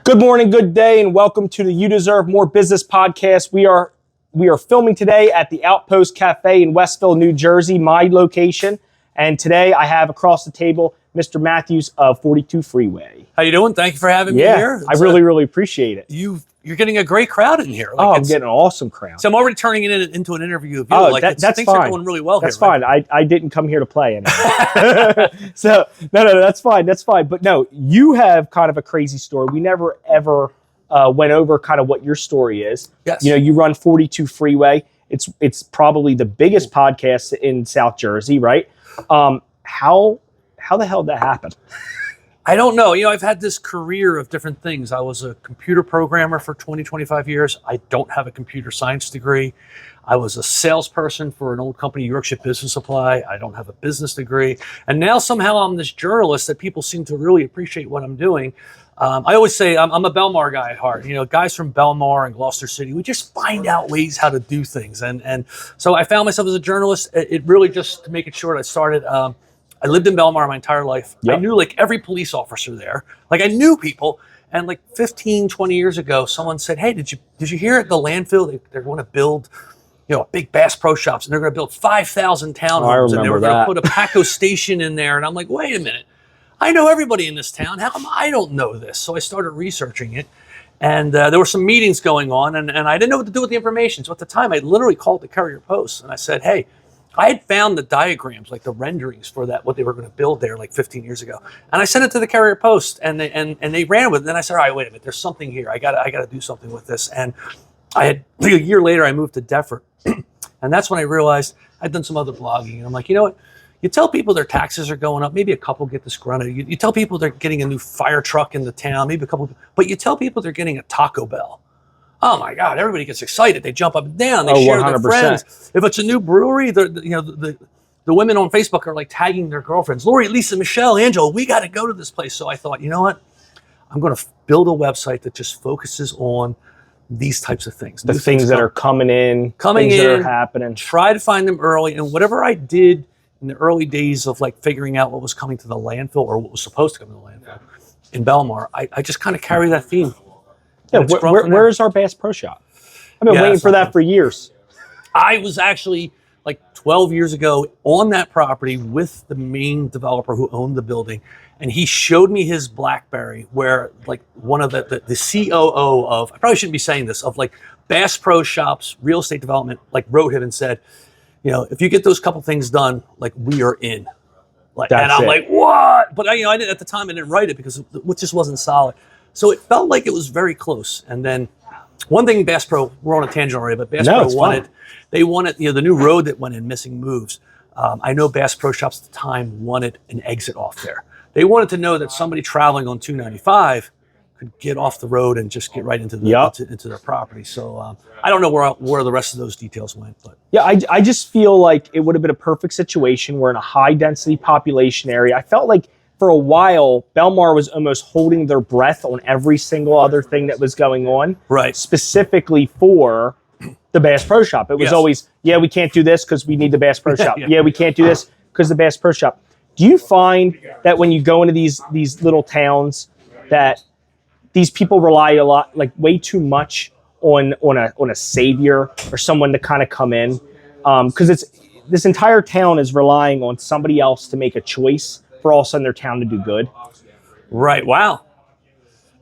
Good morning, good day, and welcome to the You Deserve More Business podcast. We are filming today at the Outpost Cafe in Westville, New Jersey, my location. And today I have across the table Mr. Matthews of 42 Freeway. How you doing? Thank you for having me here. I really appreciate it. You're getting a great crowd in here. I'm getting an awesome crowd. So I'm already turning it into an interview of you. That's things fine. are going really well that's here. That's fine. I didn't come here to play anyway. So, no, that's fine. That's fine. But no, you have kind of a crazy story. We never, ever went over kind of what your story is. Yes. You know, you run 42 Freeway. It's probably the biggest podcast in South Jersey, right? How the hell did that happen? I don't know. I've had this career of different things. I was a computer programmer for 25 years. I don't have a computer science degree. I was a salesperson for an old company, Yorkshire Business Supply. I don't have a business degree. And now somehow I'm this journalist that people seem to really appreciate what I'm doing. I always say I'm a Belmar guy at heart. Guys from Belmar and Gloucester City, we just find out ways how to do things. And so I found myself as a journalist. It really just to make it short, I started... I lived in Belmar my entire life. Yep. I knew every police officer there. I knew people. And 15, 20 years ago, someone said, "Hey, did you hear at the landfill they're going to build, a big Bass Pro Shops, and they're going to build 5,000 townhomes, and they were going to put a Paco station in there." And I'm like, "Wait a minute, I know everybody in this town. How come I don't know this?" So I started researching it, and there were some meetings going on, and I didn't know what to do with the information. So at the time, I literally called the Courier Post, and I said, "Hey, I had found the diagrams, the renderings for that, what they were going to build there 15 years ago. And I sent it to the Courier Post and they ran with it. Then I said, all right, wait a minute, there's something here. I gotta do something with this. And I had, a year later, I moved to Deptford. And that's when I realized I'd done some other blogging. And I'm like, you know what? You tell people their taxes are going up. Maybe a couple get disgruntled. You tell people they're getting a new fire truck in the town. Maybe a couple, but you tell people they're getting a Taco Bell. Oh my God! Everybody gets excited. They jump up and down. They share 100%. Their friends. If it's a new brewery, the women on Facebook are tagging their girlfriends. Lori, Lisa, Michelle, Angela, we got to go to this place. So I thought, you know what? I'm going to build a website that just focuses on these types of things. The things that are coming in, that are happening. Try to find them early, and whatever I did in the early days of figuring out what was coming to the landfill or what was supposed to come to the landfill in Belmar, I just kind of carry that theme. Yeah, where is our Bass Pro Shop? I've been waiting for that for years. I was actually 12 years ago on that property with the main developer who owned the building, and he showed me his BlackBerry where one of the COO of, I probably shouldn't be saying this, of Bass Pro Shops, real estate development, wrote him and said, if you get those couple things done, we are in. And I'm like, what? But I didn't, at the time I didn't write it because it just wasn't solid. So it felt like it was very close. And then one thing Bass Pro, we're on a tangent already, but Bass Pro wanted, they wanted, the new road that went in, Missing Moves. I know Bass Pro Shops at the time wanted an exit off there. They wanted to know that somebody traveling on 295 could get off the road and just get right into into their property. So I don't know where the rest of those details went. But yeah, I just feel like it would have been a perfect situation. We're in a high density population area. I felt like for a while, Belmar was almost holding their breath on every single other thing that was going on. Right. Specifically for the Bass Pro Shop. It was always, we can't do this because we need the Bass Pro Shop. We can't do this because the Bass Pro Shop. Do you find that when you go into these little towns that these people rely a lot, way too much on a savior or someone to kind of come in? Because this entire town is relying on somebody else to make a choice for all of a sudden their town to do good. Right. Wow.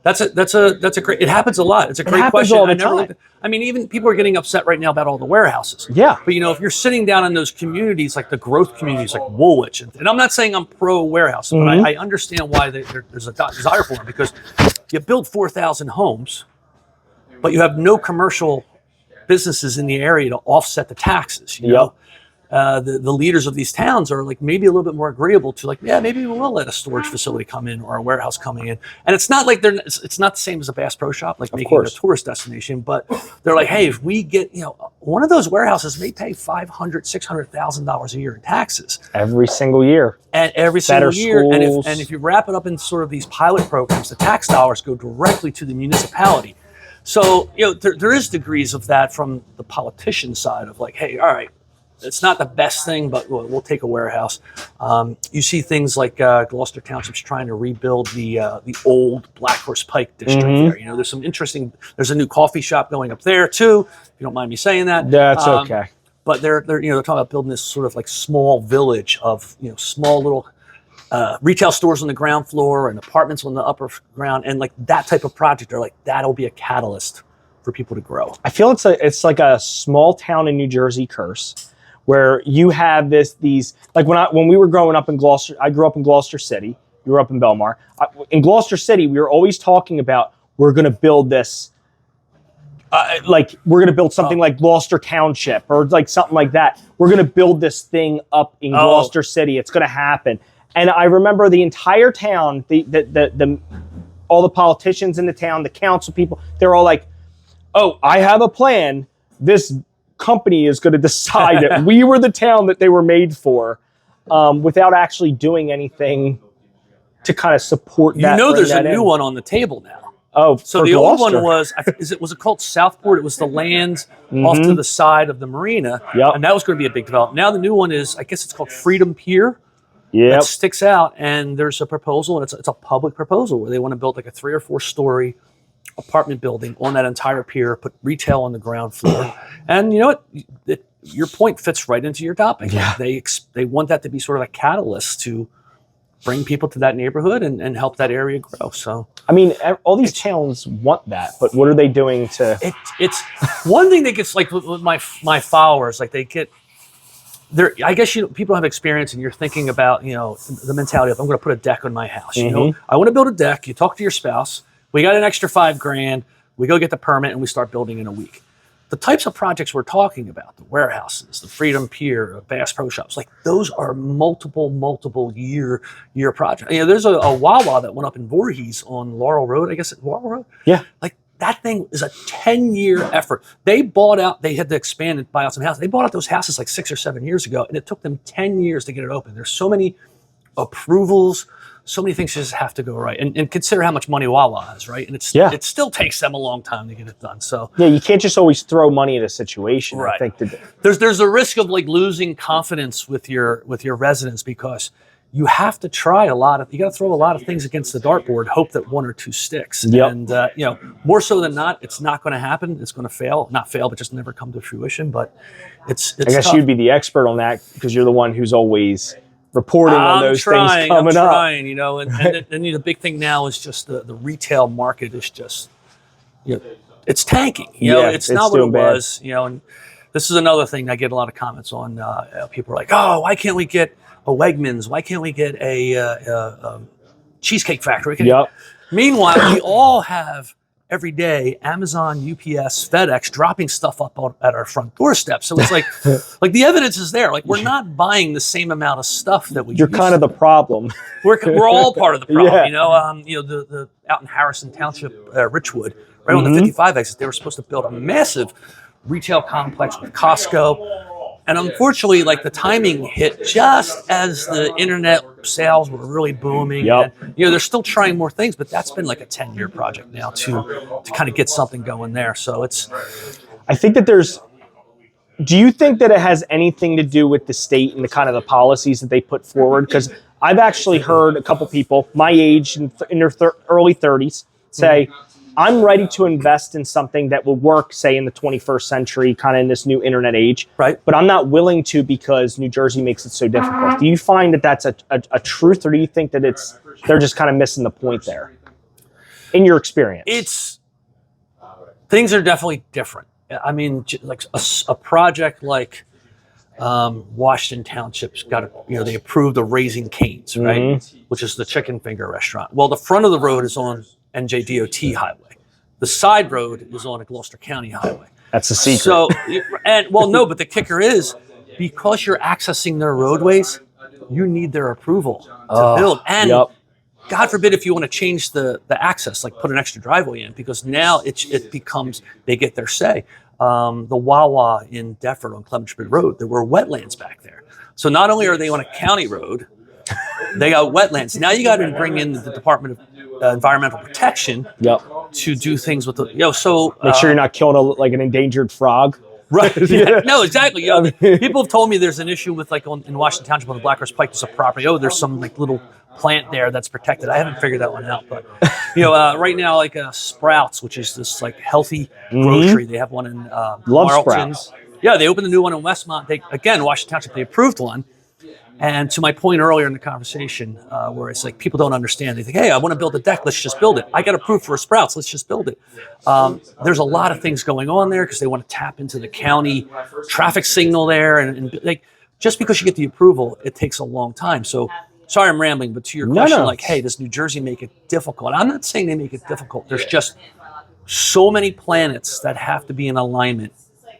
That's a great, it happens a lot. It's a great question. All the time. Even people are getting upset right now about all the warehouses. Yeah. But if you're sitting down in those communities, the growth communities like Woolwich, and I'm not saying I'm pro warehouse, but I understand why there's a desire for them, because you build 4,000 homes, but you have no commercial businesses in the area to offset the taxes. You know? The leaders of these towns are maybe a little bit more agreeable to maybe we will let a storage facility come in or a warehouse coming in. And it's not it's not the same as a Bass Pro Shop, making it a tourist destination, but they're hey, if we get, one of those warehouses may pay $500,000, $600,000 a year in taxes. Every single year. And every single year. Schools. And if you wrap it up in sort of these pilot programs, the tax dollars go directly to the municipality. So, there is degrees of that from the politician side of hey, all right, it's not the best thing, but we'll take a warehouse. You see things like Gloucester Township's trying to rebuild the old Black Horse Pike district there. You know, there's some interesting. There's a new coffee shop going up there too. If you don't mind me saying that. That's okay. But they're talking about building this sort of like small village of small little retail stores on the ground floor and apartments on the upper ground, and like that type of project. They're like that'll be a catalyst for people to grow. I feel it's like a small town in New Jersey curse, where you have these like when we were growing up in Gloucester. I grew up in Gloucester City. You grew up in Belmar. In Gloucester City, we were always talking about we're going to build this. Like we're going to build something like Gloucester Township or like something like that. We're going to build this thing up in Gloucester City. It's going to happen. And I remember the entire town, all the politicians in the town, the council people, they're all like, "Oh, I have a plan. This company is going to decide that we were the town that they were made for," without actually doing anything to kind of support that. There's a new one on the table now. Oh, so the old one was it called Southport? It was the land off to the side of the marina, and that was going to be a big development. Now the new one is, I guess it's called Freedom Pier. That sticks out, and there's a proposal, and it's a public proposal where they want to build like a 3 or 4 story apartment building on that entire pier, put retail on the ground floor, and you know what? Your point fits right into your topic. Yeah. They want that to be sort of a catalyst to bring people to that neighborhood and help that area grow. So, I mean, all these towns want that, but what are they doing to? It's one thing that gets like with my followers, like they get there. I guess people have experience, and you're thinking about the mentality of I'm going to put a deck on my house. I want to build a deck. You talk to your spouse. We got an extra $5,000. We go get the permit and we start building in a week. The types of projects we're talking about, the warehouses, the Freedom Pier, Bass Pro Shops, like those are multiple year projects. There's a Wawa that went up in Voorhees on Laurel Road. I guess it's Laurel Road. Yeah. Like that thing is a 10-year effort. They had to expand and buy out some houses. They bought out those houses like 6 or 7 years ago, and it took them 10 years to get it open. There's so many approvals. So many things just have to go right, and consider how much money Wawa has, right? And it still takes them a long time to get it done. So you can't just always throw money at a situation. Right. I think there's a risk of like losing confidence with your residents, because you have to try you got to throw a lot of things against the dartboard, hope that 1 or 2 sticks. Yep. And more so than not, it's not going to happen. It's going to not fail, but just never come to fruition. But it's I guess tough. You'd be the expert on that because you're the one who's always reporting on those things coming up. And the big thing now is just the retail market is just, it's tanking. It's not what it was. And this is another thing I get a lot of comments on. People are like, "Oh, why can't we get a Wegmans? Why can't we get a Cheesecake Factory?" Meanwhile, we all have every day Amazon, UPS, FedEx dropping stuff up at our front doorstep. So it's like, like the evidence is there. Like we're not buying the same amount of stuff that we. You're kind of the problem. We're all part of the problem. The out in Harrison Township, Richwood, right on the 55 exit, they were supposed to build a massive retail complex with Costco. And unfortunately, like the timing hit just as the internet sales were really booming. Yep. And, they're still trying more things, but that's been like a 10-year project now to kind of get something going there. So I think that do you think that it has anything to do with the state and the kind of the policies that they put forward? Because I've actually heard a couple people my age in their early 30s say, I'm ready to invest in something that will work, say, in the 21st century, kind of in this new internet age. Right. But I'm not willing to because New Jersey makes it so difficult. Do you find that that's a truth, or do you think that they're just kind of missing the point there? In your experience, things are definitely different. I mean, like a project like Washington Township's got they approved the Raising Cane's, right, which is the chicken finger restaurant. Well, the front of the road is on NJDOT highway. The side road is on a Gloucester County highway. That's a secret. So, but the kicker is because you're accessing their roadways, you need their approval to build. And God forbid if you want to change the access, like put an extra driveway in, because now it becomes they get their say. The Wawa in Deptford on Clementsbridge Road, there were wetlands back there. So not only are they on a county road, they got wetlands. Now you got to bring in the Department of Environmental Protection to do things with the So make sure you're not killing an endangered frog. Right. Yeah. No, exactly. You know, people have told me there's an issue with like in Washington Township on the Blackhorse Pike. There's a property. Oh, there's some like little plant there that's protected. I haven't figured that one out, but right now, like Sprouts, which is this like healthy grocery. They have one in Love Marlton. Sprouts. Yeah, they opened a new one in Westmont. Washington Township, they approved one. And to my point earlier in the conversation, where it's like people don't understand. They think, hey, I want to build a deck. Let's just build it. I got approved for a Sprouts. Let's just build it. There's a lot of things going on there because they want to tap into the county traffic signal there. And like, just because you get the approval, it takes a long time. So sorry I'm rambling, but to your question, like, hey, does New Jersey make it difficult? I'm not saying they make it difficult. There's just so many planets that have to be in alignment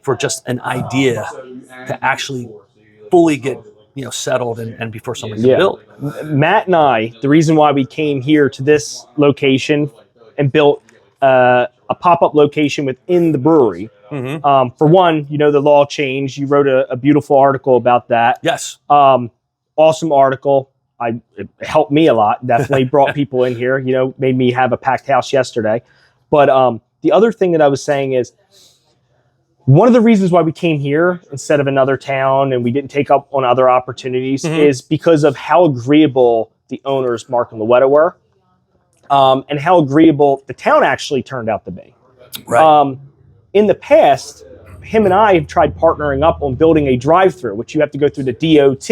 for just an idea to actually fully get settled and before someone can build. Matt and I, the reason why we came here to this location and built a pop-up location within the brewery. For one, the law changed. You wrote a beautiful article about that. Yes. Awesome article. It helped me a lot. Definitely brought people in here. Made me have a packed house yesterday. But the other thing that I was saying is, one of the reasons why we came here instead of another town and we didn't take up on other opportunities is because of how agreeable the owners, Mark and Louetta, were, and how agreeable the town actually turned out to be. Right. In the past, him and I have tried partnering up on building a drive-through, which you have to go through the DOT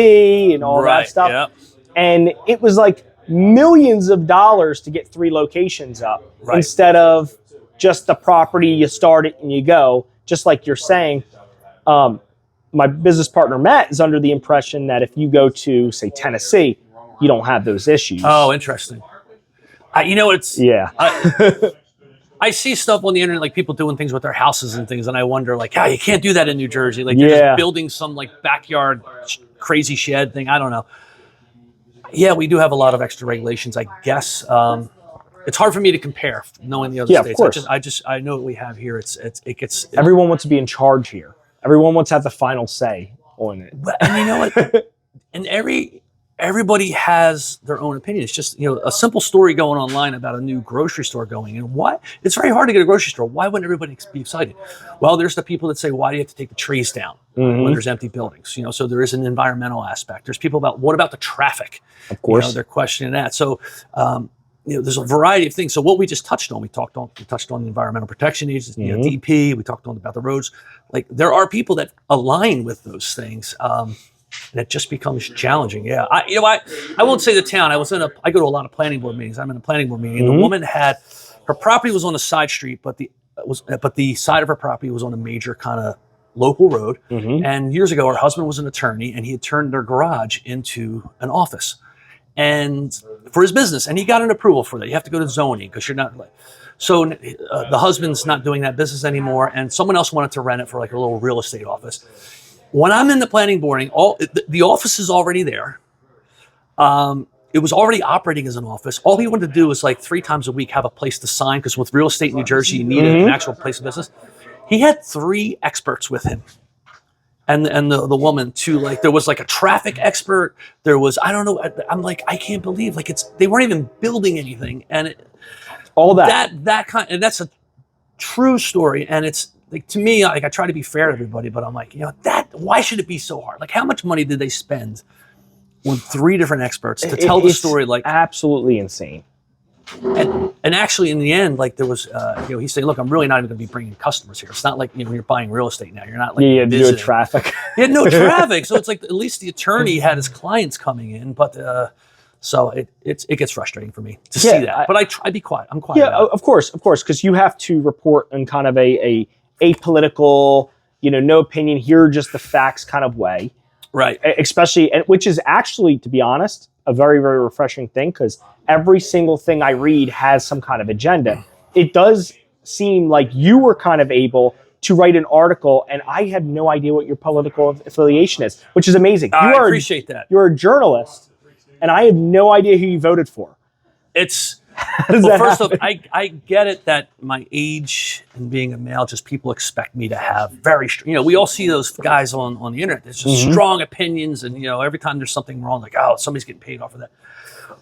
and all that stuff. Yep. And it was like millions of dollars to get 3 locations up instead of just the property, you start it and you go. Just like you're saying, my business partner, Matt, is under the impression that if you go to, say, Tennessee, you don't have those issues. Oh, interesting. I see stuff on the internet, like people doing things with their houses and things, and I wonder, like, you can't do that in New Jersey. Like, you're just building some, like, backyard crazy shed thing. I don't know. Yeah, we do have a lot of extra regulations, I guess. It's hard for me to compare, knowing the other states. Of course. I know what we have here. It gets. Everyone wants to be in charge here. Everyone wants to have the final say on it. And you know what? And everybody has their own opinion. It's just a simple story going online about a new grocery store going in. Why? It's very hard to get a grocery store. Why wouldn't everybody be excited? Well, there's the people that say, why do you have to take the trees down when there's empty buildings? So there is an environmental aspect. There's people what about the traffic? Of course, they're questioning that. So. There's a variety of things. So what we just touched on, we touched on the Environmental Protection Agency, DP. We talked on about the roads. Like there are people that align with those things, and it just becomes challenging. Yeah, I won't say the town. I go to a lot of planning board meetings. I'm in a planning board meeting. And the woman her property was on a side street, but the side of her property was on a major kind of local road. And years ago, her husband was an attorney, and he had turned their garage into an office. And for his business, and he got an approval for that. You have to go to zoning because you're not. So the husband's not doing that business anymore, and someone else wanted to rent it for like a little real estate office. When I'm in the planning boarding, the office is already there. It was already operating as an office. All he wanted to do was like 3 times a week have a place to sign because with real estate in New Jersey, you need an actual place of business. He had 3 experts with him. And the woman too, like there was like a traffic expert. There was, I don't know. I'm like, I can't believe they weren't even building anything. And all that kind, and that's a true story. And it's like, to me, like I try to be fair to everybody, but I'm like, why should it be so hard? Like how much money did they spend on 3 different experts to tell the story? Like absolutely insane. And actually, in the end, like there was, he's saying, "Look, I'm really not even going to be bringing customers here. It's not like when you're buying real estate now. You're not like no traffic. He had no traffic, so it's like at least the attorney had his clients coming in. But so it gets frustrating for me to see that. But I try to be quiet. I'm quiet. Yeah, of course, because you have to report in kind of a apolitical, no opinion. Here are just the facts kind of way, right? Especially, which is actually, to be honest, a very, very refreshing thing because every single thing I read has some kind of agenda. It does seem like you were kind of able to write an article and I had no idea what your political affiliation is, which is amazing. I appreciate that. You're a journalist and I have no idea who you voted for. First off, I get it that my age and being a male, just people expect me to have very, we all see those guys on the internet. There's just strong opinions and, every time there's something wrong, like, oh, somebody's getting paid off of that.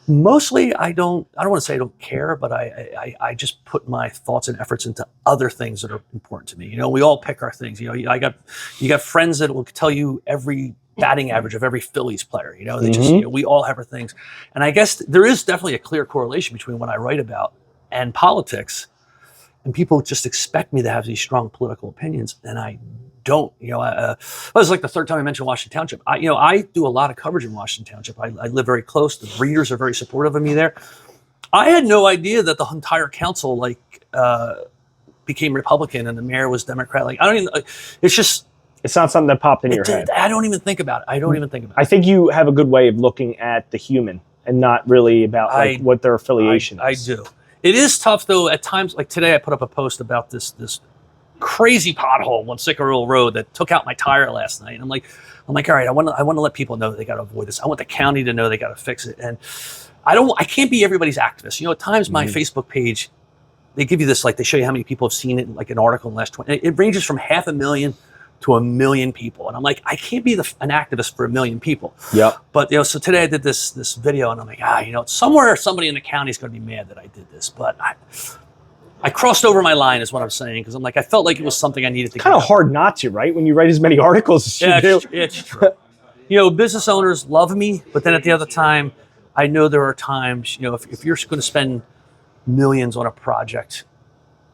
Mostly, I don't want to say I don't care, but I just put my thoughts and efforts into other things that are important to me. You know, we all pick our things. You know, you got friends that will tell you every batting average of every Phillies player. You know, they just, you know, we all have our things. And I guess there is definitely a clear correlation between what I write about and politics. And people just expect me to have these strong political opinions, and I don't. You know, it was like the third time I mentioned Washington Township. I do a lot of coverage in Washington Township. I live very close. The readers are very supportive of me there. I had no idea that the entire council became Republican and the mayor was Democrat. Like, I don't even. It's just. It's not something that popped in your head. I don't even think about it. I think you have a good way of looking at the human and not really about like what their affiliation is. I do. It is tough though at times. Like today, I put up a post about this crazy pothole on Sycamore Road that took out my tire last night. And I'm like, all right, I want to let people know that they got to avoid this. I want the county to know they got to fix it. And I can't be everybody's activist. You know, at times my Facebook page, they give you this, like they show you how many people have seen it, like an article in the last 20. It ranges from 500,000 to 1 million people, and I'm like, I can't be an activist for 1 million people. Yep. But you know, so today I did this video, and I'm like, you know, somewhere somebody in the county is going to be mad that I did this, but I crossed over my line, is what I'm saying, because I'm like, I felt like it was something I needed to. Kind of hard not to, right? When you write as many articles as you do. It's true. You know, business owners love me, but then at the other time, I know there are times, you know, if you're going to spend millions on a project,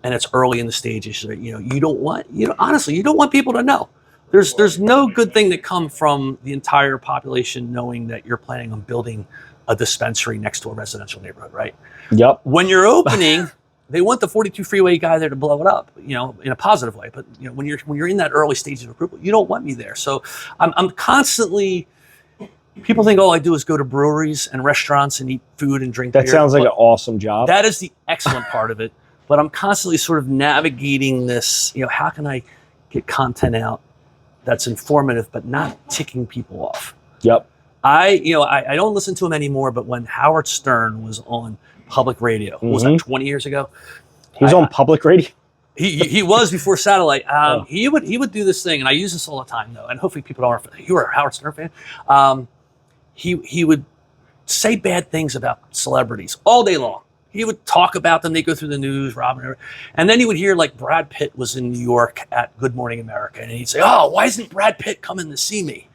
and it's early in the stages, you know, honestly, you don't want people to know. There's no good thing that come from the entire population knowing that you're planning on building a dispensary next to a residential neighborhood, right? Yep. When you're opening, they want the 42 freeway guy there to blow it up, you know, in a positive way. But you know, when you're in that early stage of approval, you don't want me there. So I'm constantly. People think all I do is go to breweries and restaurants and eat food and drink beer. That sounds like an awesome job. That is the excellent part of it. But I'm constantly sort of navigating this, you know, how can I get content out that's informative but not ticking people off? Yep. I don't listen to him anymore, but when Howard Stern was on public radio, what was that, 20 years ago? He was on public radio? He was before satellite. He would do this thing, and I use this all the time, though, and hopefully people don't. You were a Howard Stern fan? He would say bad things about celebrities all day long. He would talk about them. They go through the news, Robin, and then he would hear like Brad Pitt was in New York at Good Morning America, and he'd say, "Oh, why isn't Brad Pitt coming to see me?"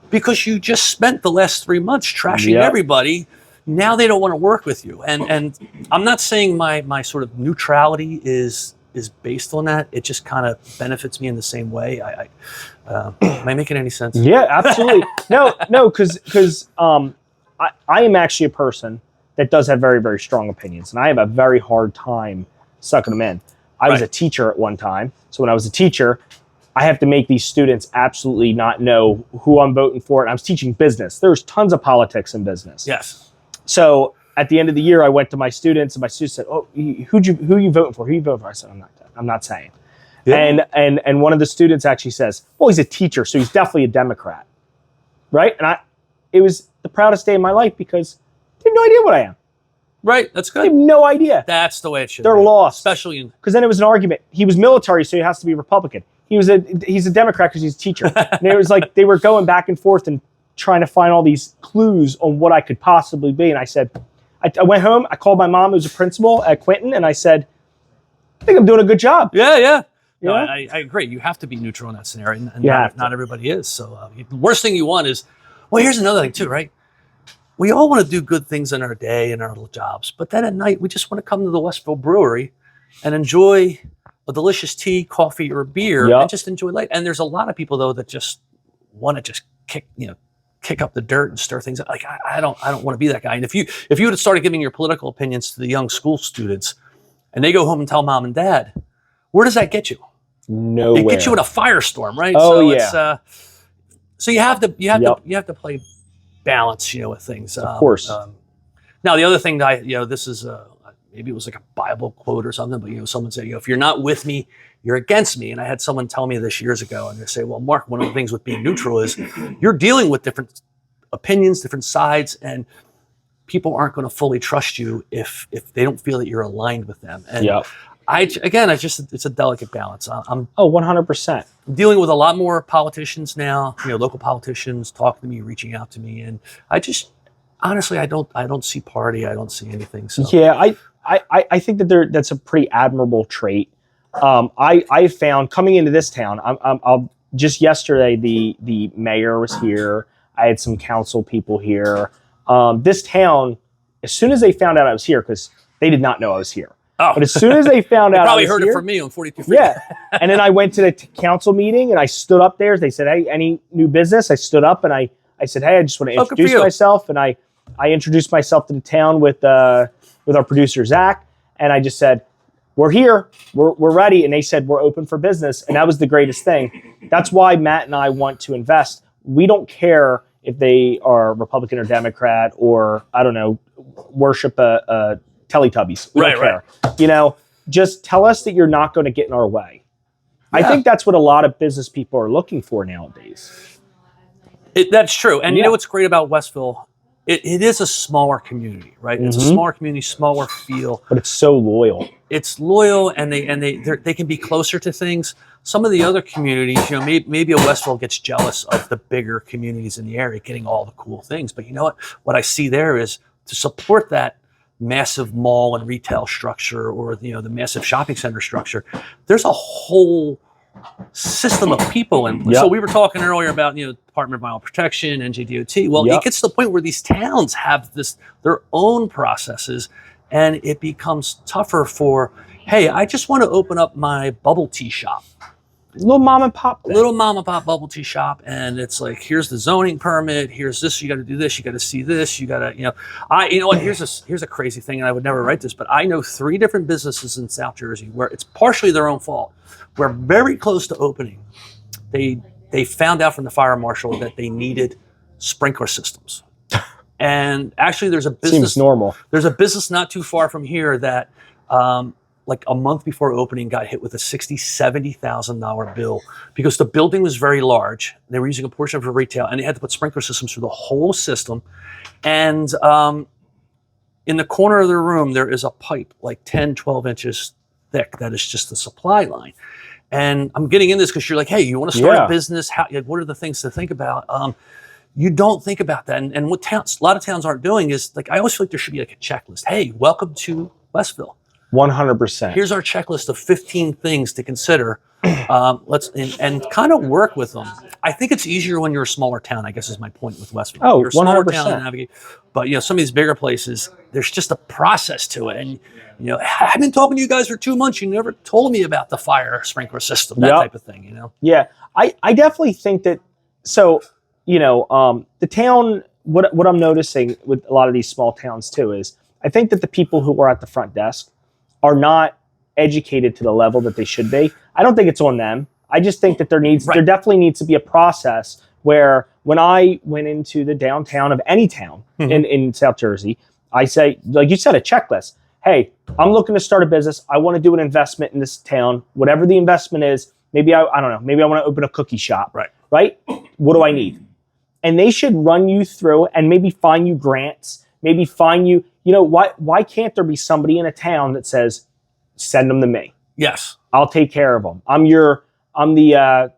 Because you just spent the last 3 months trashing everybody. Now they don't want to work with you, and I'm not saying my sort of neutrality is based on that. It just kind of benefits me in the same way. Am I making any sense? Yeah, absolutely. No, because I am actually a person that does have very, very strong opinions. And I have a very hard time sucking them in. I was a teacher at one time. So when I was a teacher, I have to make these students absolutely not know who I'm voting for. And I was teaching business. There's tons of politics in business. Yes. So at the end of the year, I went to my students, and my students said, "Oh, who are you voting for? Who you voting for?" I said, I'm not saying. Yeah. And one of the students actually says, "Well, he's a teacher, so he's definitely a Democrat." Right? And it was the proudest day of my life because they have no idea what I am. Right, that's good. They have no idea. That's the way it should be. They're lost. Especially in... Because then it was an argument. He was military, so he has to be Republican. He's a Democrat because he's a teacher. And it was like they were going back and forth and trying to find all these clues on what I could possibly be. And I said, I went home, I called my mom, who's a principal at Quinton, and I said, I think I'm doing a good job. Yeah. No, I agree. You have to be neutral in that scenario, and not everybody is. So the worst thing you want is, well, here's another thing too, right? We all want to do good things in our day and our little jobs, but then at night we just want to come to the Westville Brewery and enjoy a delicious tea, coffee, or beer, and just enjoy life. And there's a lot of people though that just want to just kick up the dirt and stir things up. Like I don't want to be that guy. And if you would have started giving your political opinions to the young school students, and they go home and tell mom and dad, where does that get you? Nowhere. It gets you in a firestorm, right? Oh, so yeah. So you have to play balance, with things. Of course. Now the other thing that this is maybe it was like a Bible quote or something, but someone said, if you're not with me, you're against me. And I had someone tell me this years ago, and they say, well, Mark, one of the things with being neutral is you're dealing with different opinions, different sides, and people aren't going to fully trust you if they don't feel that you're aligned with them. And it's a delicate balance. I'm 100%. dealing with a lot more politicians now, local politicians talking to me, reaching out to me. And honestly, I don't see party. I don't see anything. So Yeah, I think that that's a pretty admirable trait. I found coming into this town, I'll just yesterday the mayor was here. I had some council people here. This town, as soon as they found out I was here, because they did not know I was here. Oh. But as soon as they found out, probably I was heard here, it from me on 42 Freeway. Yeah, and then I went to the council meeting and I stood up there. They said, "Hey, any new business?" I stood up and I said, "Hey, I just want to introduce myself." And I introduced myself to the town with our producer Zach, and I just said, "We're here, we're ready." And they said, "We're open for business," and that was the greatest thing. That's why Matt and I want to invest. We don't care if they are Republican or Democrat or I don't know, worship a Teletubbies. We don't care. You know, just tell us that you're not going to get in our way. Yeah. I think that's what a lot of business people are looking for nowadays. That's true. And you know what's great about Westville? It is a smaller community, right? It's a smaller community, smaller feel. But it's so loyal. It's loyal, and they can be closer to things. Some of the other communities, you know, maybe a Westville gets jealous of the bigger communities in the area getting all the cool things. But you know what? What I see there is to support that massive mall and retail structure, or you know, the massive shopping center structure. There's a whole system of people in place. So we were talking earlier about, you know, Department of Environmental Protection, NJDOT. Well, it gets to the point where these towns have their own processes, and it becomes tougher for, hey, I just want to open up my bubble tea shop. Little mom and pop bubble tea shop, and it's like, here's the zoning permit, here's this, you got to do this, you got to see this, you got to, you know what, here's a crazy thing, and I would never write this, but I know 3 different businesses in South Jersey where it's partially their own fault. We're very close to opening. They found out from the fire marshal that they needed sprinkler systems, and actually there's a business. Seems normal. There's a business not too far from here that. Like a month before opening, got hit with a $60,000-$70,000 bill because the building was very large. They were using a portion of it for retail, and they had to put sprinkler systems through the whole system. And in the corner of the room, there is a pipe like 10, 12 inches thick that is just the supply line. And I'm getting in this because you're like, hey, you want to start a business? What are the things to think about? You don't think about that. And what a lot of towns aren't doing is, like, I always feel like there should be like a checklist. Hey, welcome to Westville. 100%. Here's our checklist of 15 things to consider. Let's kind of work with them. I think it's easier when you're a smaller town, I guess is my point with Westville. Oh, you're a smaller town to navigate. But you know, some of these bigger places, there's just a process to it. And you know, I've been talking to you guys for 2 months. You never told me about the fire sprinkler system, that type of thing, you know? Yeah. I definitely think that, so, you know, the town, what I'm noticing with a lot of these small towns too is, I think that the people who are at the front desk are not educated to the level that they should be. I don't think it's on them. I just think that there definitely needs to be a process where when I went into the downtown of any town in South Jersey, I say, like you said, a checklist. Hey, I'm looking to start a business. I want to do an investment in this town. Whatever the investment is, maybe I don't know, maybe I want to open a cookie shop. Right? What do I need? And they should run you through and maybe find you grants, maybe find you, you know, why can't there be somebody in a town that says, send them to me? Yes. I'll take care of them. I'm the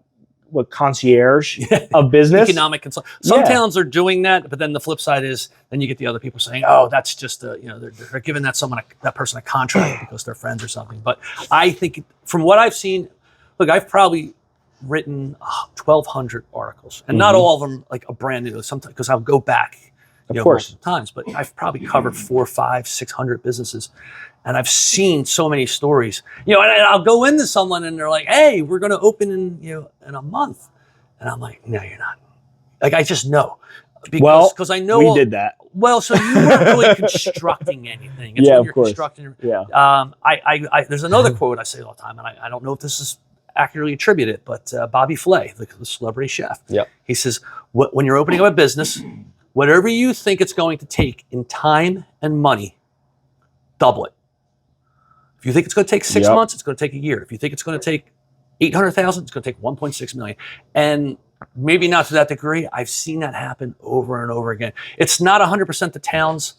concierge of business. Economic consultant. Some towns are doing that, but then the flip side is, then you get the other people saying, oh, that's just they're giving that person a contract because they're friends or something. But I think from what I've seen, look, I've probably written 1,200 articles, and not all of them like a brand new. Sometimes because I'll go back. Of course, times, but I've probably covered 400, 500, 600 businesses, and I've seen so many stories. You know, and I'll go into someone and they're like, "Hey, we're going to open in a month," and I'm like, "No, you're not." Like, I just know because I know we did that. Well, so you weren't really constructing anything. It's when you're constructing. There's another quote I say all the time, and I don't know if this is accurately attributed, but Bobby Flay, the celebrity chef, he says, when you're opening up a business, whatever you think it's going to take in time and money, double it. If you think it's going to take 6 months, it's going to take a year. If you think it's going to take 800,000, it's going to take 1.6 million. And maybe not to that degree. I've seen that happen over and over again. It's not 100% the town's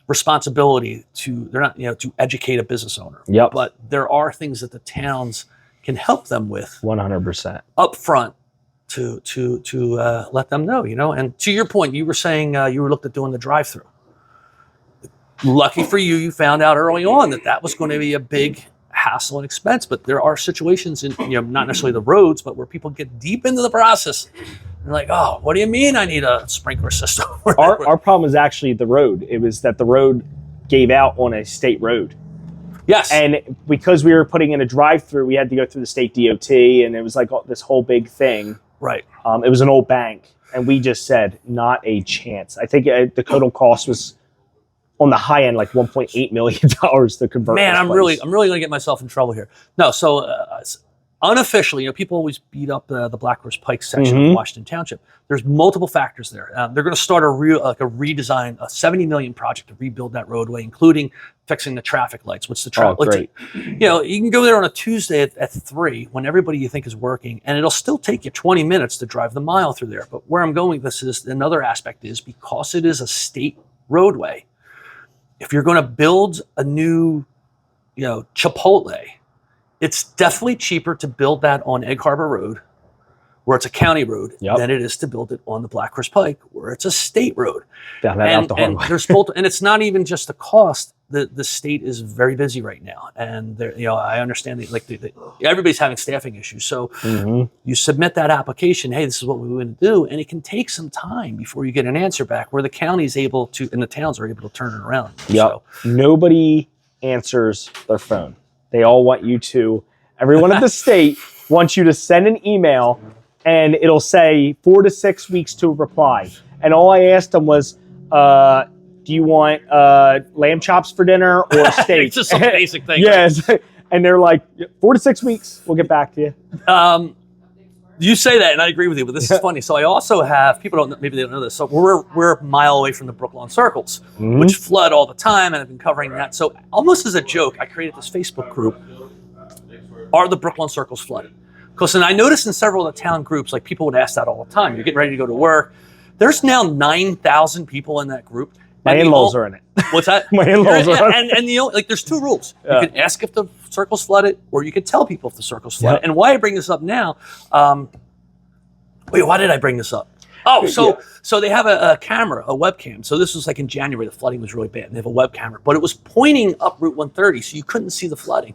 responsibility to educate a business owner. But there are things that the towns can help them with 100% up front to let them know, And to your point, you were saying you were looked at doing the drive-through. Lucky for you, you found out early on that was going to be a big hassle and expense. But there are situations in, not necessarily the roads, but where people get deep into the process. They're like, oh, what do you mean I need a sprinkler system? Our problem was actually the road. It was that the road gave out on a state road. Yes. And because we were putting in a drive-through, we had to go through the state DOT, and it was like this whole big thing. Right. It was an old bank, and we just said, not a chance. I think the total cost was on the high end, like $1.8 million to convert. Man, I'm really going to get myself in trouble here. No, so unofficially, people always beat up the Black Horse Pike section of Washington Township. There's multiple factors there. They're going to start a redesign, a $70 million project to rebuild that roadway, including fixing the traffic lights. What's the traffic? Oh, great. You can go there on a Tuesday at 3 when everybody you think is working, and it'll still take you 20 minutes to drive the mile through there. But where I'm going with this is another aspect is because it is a state roadway. If you're going to build a new, Chipotle, it's definitely cheaper to build that on Egg Harbor Road, where it's a county road, than it is to build it on the Black Horse Pike, where it's a state road. And there's both, and it's not even just the cost. The state is very busy right now, and I understand that everybody's having staffing issues. So you submit that application. Hey, this is what we want to do, and it can take some time before you get an answer back. Where the county's able to, and the towns are able to turn it around. Yep. So nobody answers their phone. They all want you to. Everyone in the state wants you to send an email, and it'll say 4 to 6 weeks to reply. And all I asked them was, do you want lamb chops for dinner or steak? It's just some basic thing. Yes. And they're like, 4 to 6 weeks, we'll get back to you. You say that, and I agree with you, but this is funny. So I also have, people don't know, maybe they don't know this, so we're a mile away from the Brooklawn Circles, which flood all the time, and I've been covering that. So almost as a joke, I created this Facebook group, Are the Brooklawn Circles Flooded? Because I noticed in several of the town groups, like people would ask that all the time. You're getting ready to go to work. There's now 9,000 people in that group. My in-laws are in it. What's that? My in-laws are in it. And there's 2 rules. You can ask if the circle's flooded, or you can tell people if the circle's flooded. Yep. And why I bring this up now, why did I bring this up? Oh, so they have a camera, a webcam. So this was like in January, the flooding was really bad, and they have a web camera, but it was pointing up Route 130, so you couldn't see the flooding.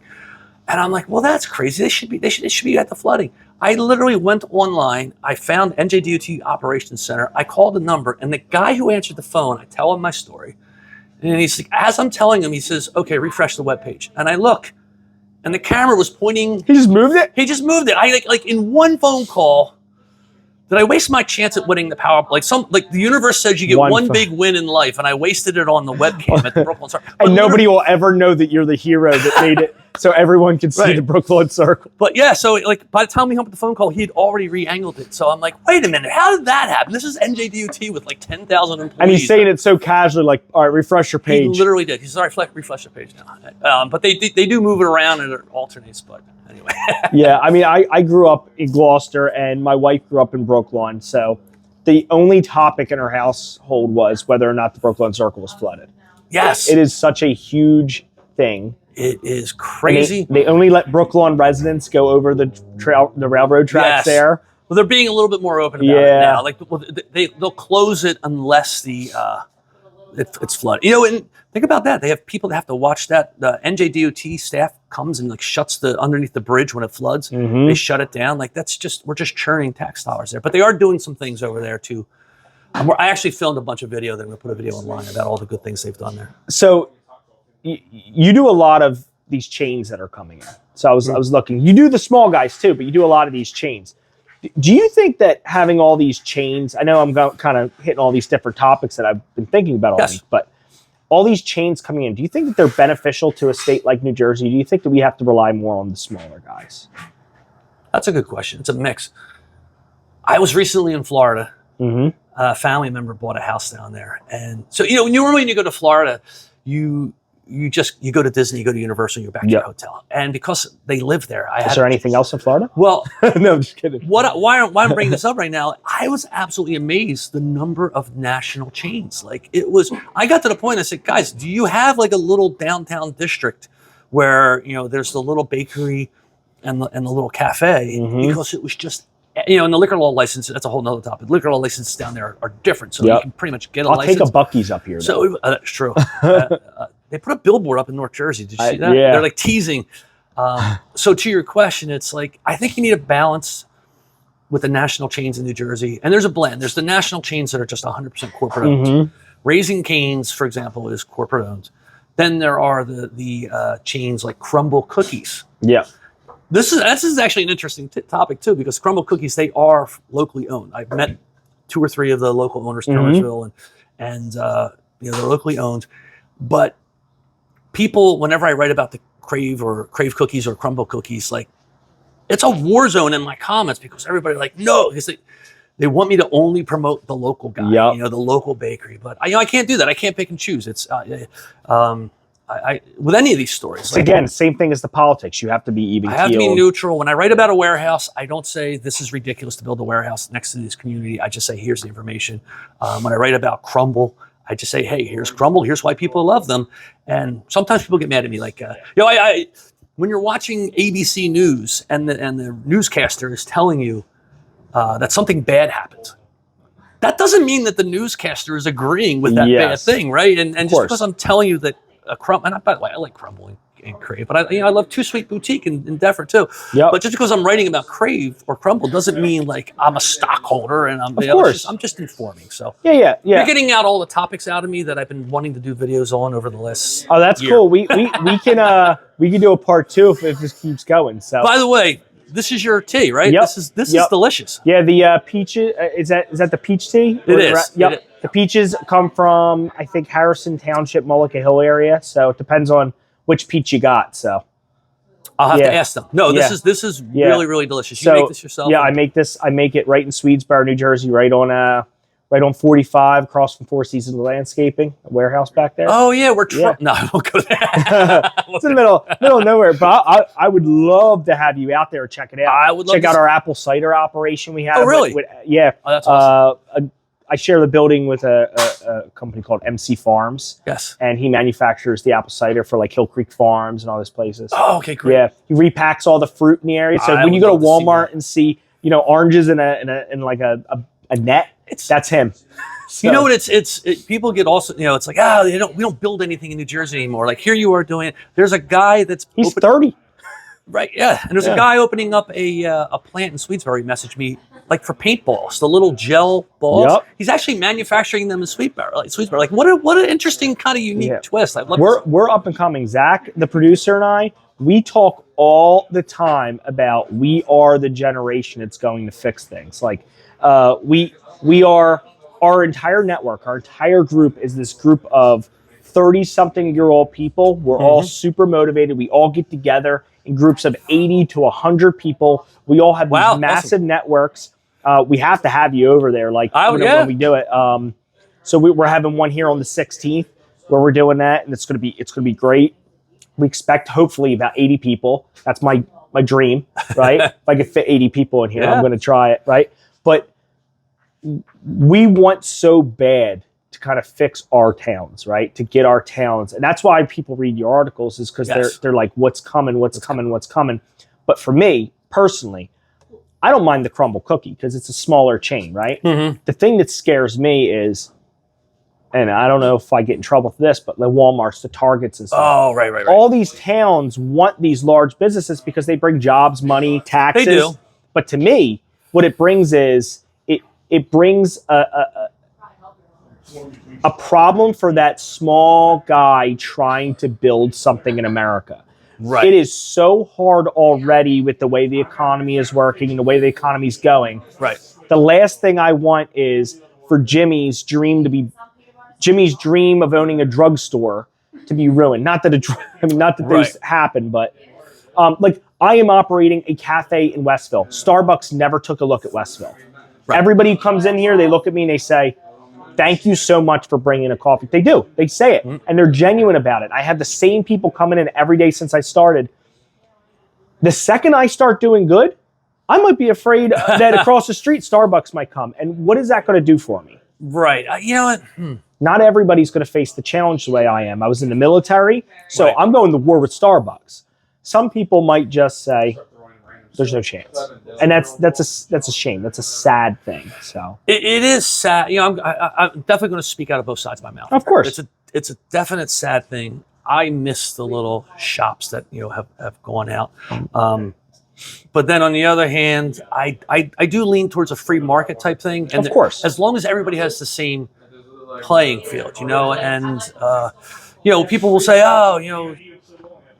And I'm like, well, that's crazy. They should be at the flooding. I literally went online. I found NJDOT Operations Center. I called the number, and the guy who answered the phone, I tell him my story. And he's like, as I'm telling him, he says, okay, refresh the webpage. And I look, and the camera was pointing. He just moved it? He just moved it. I like in one phone call, did I waste my chance at winning the power? Like the universe says you get one big win in life, and I wasted it on the webcam at the Brooklawn Circle. And nobody will ever know that you're the hero that made it, so everyone can see the Brooklawn Circle. But yeah, so like by the time we hung up the phone call, he had already re-angled it. So I'm like, wait a minute, how did that happen? This is NJDOT with like 10,000 employees. And he's saying it so casually, like, all right, refresh your page. He literally did. He's all right, refresh the page now. But they do move it around and it alternates. But anyway. Yeah, I mean, I grew up in Gloucester, and my wife grew up in Brooklawn. So the only topic in our household was whether or not the Brooklawn Circle was flooded. Yes. It is such a huge thing. It is crazy. They only let Brooklawn residents go over the railroad tracks there. Well, they're being a little bit more open about it now. Like they'll close it unless it's flooded. And think about that. They have people that have to watch that. The NJDOT staff comes and like shuts underneath the bridge when it floods. They shut it down. Like we're just churning tax dollars there. But they are doing some things over there too. I actually filmed a bunch of video. They're going to put a video online about all the good things they've done there. So you do a lot of these chains that are coming in. So I was looking. You do the small guys too, but you do a lot of these chains. Do you think that having all these chains, I know I'm kind of hitting all these different topics that I've been thinking about all week, but all these chains coming in, do you think that they're beneficial to a state like New Jersey? Do you think that we have to rely more on the smaller guys? That's a good question. It's a mix. I was recently in Florida. A family member bought a house down there. And so, normally when you go to Florida, you go to Disney, you go to Universal, you're back to your hotel. And because they live there, Is there anything else in Florida? Well, no, I'm just kidding. Why I'm bringing this up right now, I was absolutely amazed the number of national chains. Like I got to the point, I said, guys, do you have like a little downtown district where, there's the little bakery and the little cafe? Because it was just And the liquor law license, that's a whole nother topic. Liquor law licenses down there are different. So you can pretty much get a license. I'll take a Buc-ee's up here. So that's true. They put a billboard up in North Jersey. Did you see that? Yeah. They're like teasing. So to your question, it's like, I think you need a balance with the national chains in New Jersey. And there's a blend. There's the national chains that are just 100% corporate owned. Raising Cane's, for example, is corporate owned. Then there are the chains like Crumble Cookies. Yeah. This is actually an interesting topic too, because Crumble Cookies, they are locally owned. I've met 2 or 3 of the local owners, Kernersville, and they're locally owned. But people, whenever I write about the Crave cookies or Crumble Cookies, like, it's a war zone in my comments, because everybody no, because they want me to only promote the local guy, the local bakery. But I can't do that. I can't pick and choose. It's with any of these stories. Again, same thing as the politics. You have to be even. I have to be neutral. When I write about a warehouse, I don't say this is ridiculous to build a warehouse next to this community. I just say, here's the information. When I write about Crumble, I just say, hey, here's Crumble. Here's why people love them. And sometimes people get mad at me, when you're watching ABC News and the newscaster is telling you that something bad happened, that doesn't mean that the newscaster is agreeing with that bad thing, right? And just because I'm telling you that and by the way, I like Crumble and Crave, but I love Too Sweet Boutique in Deptford too. Yep. But just because I'm writing about Crave or Crumble doesn't mean I'm a stockholder and I'm just informing. So yeah. You're getting out all the topics out of me that I've been wanting to do videos on over the last. Oh, that's year. cool. We can do a part 2 if this keeps going. So by the way, this is your tea, right? Yep. This is delicious. Yeah, the peaches. Is that the peach tea? It is. Yep. The peaches come from, I think, Harrison Township, Mullica Hill area. So it depends on which peach you got. So I'll have to ask them. No, this is really, really delicious. You make this yourself? Yeah, I make it right in Swedesboro, New Jersey, right on 45, across from Four Seasons Landscaping, a warehouse back there. Oh yeah, no, I won't go there. It's in the middle of nowhere. But I would love to have you out there check it out. I would love check out our apple cider operation we have. Oh really? Yeah. Oh, that's awesome. I share the building with a company called MC Farms. Yes. And he manufactures the apple cider for Hill Creek Farms and all those places. Oh, okay, great. Yeah. He repacks all the fruit in the area. So when you go to Walmart and see, oranges in a net, that's him. So. You know what? People get also, it's like, we don't build anything in New Jersey anymore. Like here you are doing it. There's a guy he's 30. Right. Yeah. And there's a guy opening up a plant in Swedesboro. He messaged me for paintballs, the little gel balls. Yep. He's actually manufacturing them in Swedesboro. Like what an interesting kind of unique twist. We're up and coming. Zach, the producer, and I, we talk all the time about we are the generation that's going to fix things. We are, our entire network, our entire group is this group of 30-something-year-old people. We're all super motivated. We all get together in groups of 80 to 100 people. We all have these massive networks. We have to have you over there, when we do it. So we're having one here on the 16th where we're doing that, and it's gonna be great. We expect hopefully about 80 people. That's my dream, right? If I could fit 80 people in here, I'm going to try it, right? But we want so bad to kind of fix our towns, right? To get our towns. And that's why people read your articles, is because they're like, what's coming? But for me, personally, I don't mind the Crumble cookie because it's a smaller chain, right? Mm-hmm. The thing that scares me is, and I don't know if I get in trouble for this, but the Walmarts, the Targets and stuff. Oh, right. All these towns want these large businesses because they bring jobs, money, taxes. They do. But to me, what it brings is, it brings a problem for that small guy trying to build something in America. Right. It is so hard already with the way the economy is working and the way the economy's going. Right. The last thing I want is for Jimmy's dream of owning a drugstore to be ruined. Not that those happen, but I am operating a cafe in Westville. Starbucks never took a look at Westville. Right. Everybody who comes in here, they look at me and they say, thank you so much for bringing a coffee. They do. They say it. Mm-hmm. And they're genuine about it. I have the same people coming in every day since I started. The second I start doing good, I might be afraid that across the street, Starbucks might come. And what is that going to do for me? Right. You know what? Not everybody's going to face the challenge the way I am. I was in the military, so I'm going to war with Starbucks. Some people might just say, There's no chance, and that's a shame. That's a sad thing. So it is sad. You know, I'm definitely going to speak out of both sides of my mouth. Of course, it's a definite sad thing. I miss the little shops that have gone out. But then on the other hand, I do lean towards a free market type thing. And of course, as long as everybody has the same playing field, and people will say, oh,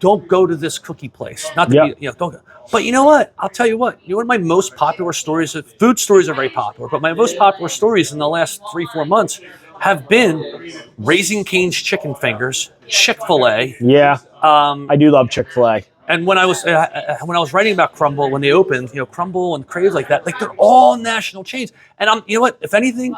don't go to this cookie place. Not that don't. But you know what? I'll tell you what. One of my most popular stories. Food stories are very popular, but my most popular stories in the last 3-4 months have been Raising Cane's chicken fingers, Chick-fil-A. Yeah, I do love Chick-fil-A. And when I was writing about Crumble when they opened, Crumble and Crave like that, like they're all national chains. And you know what? If anything,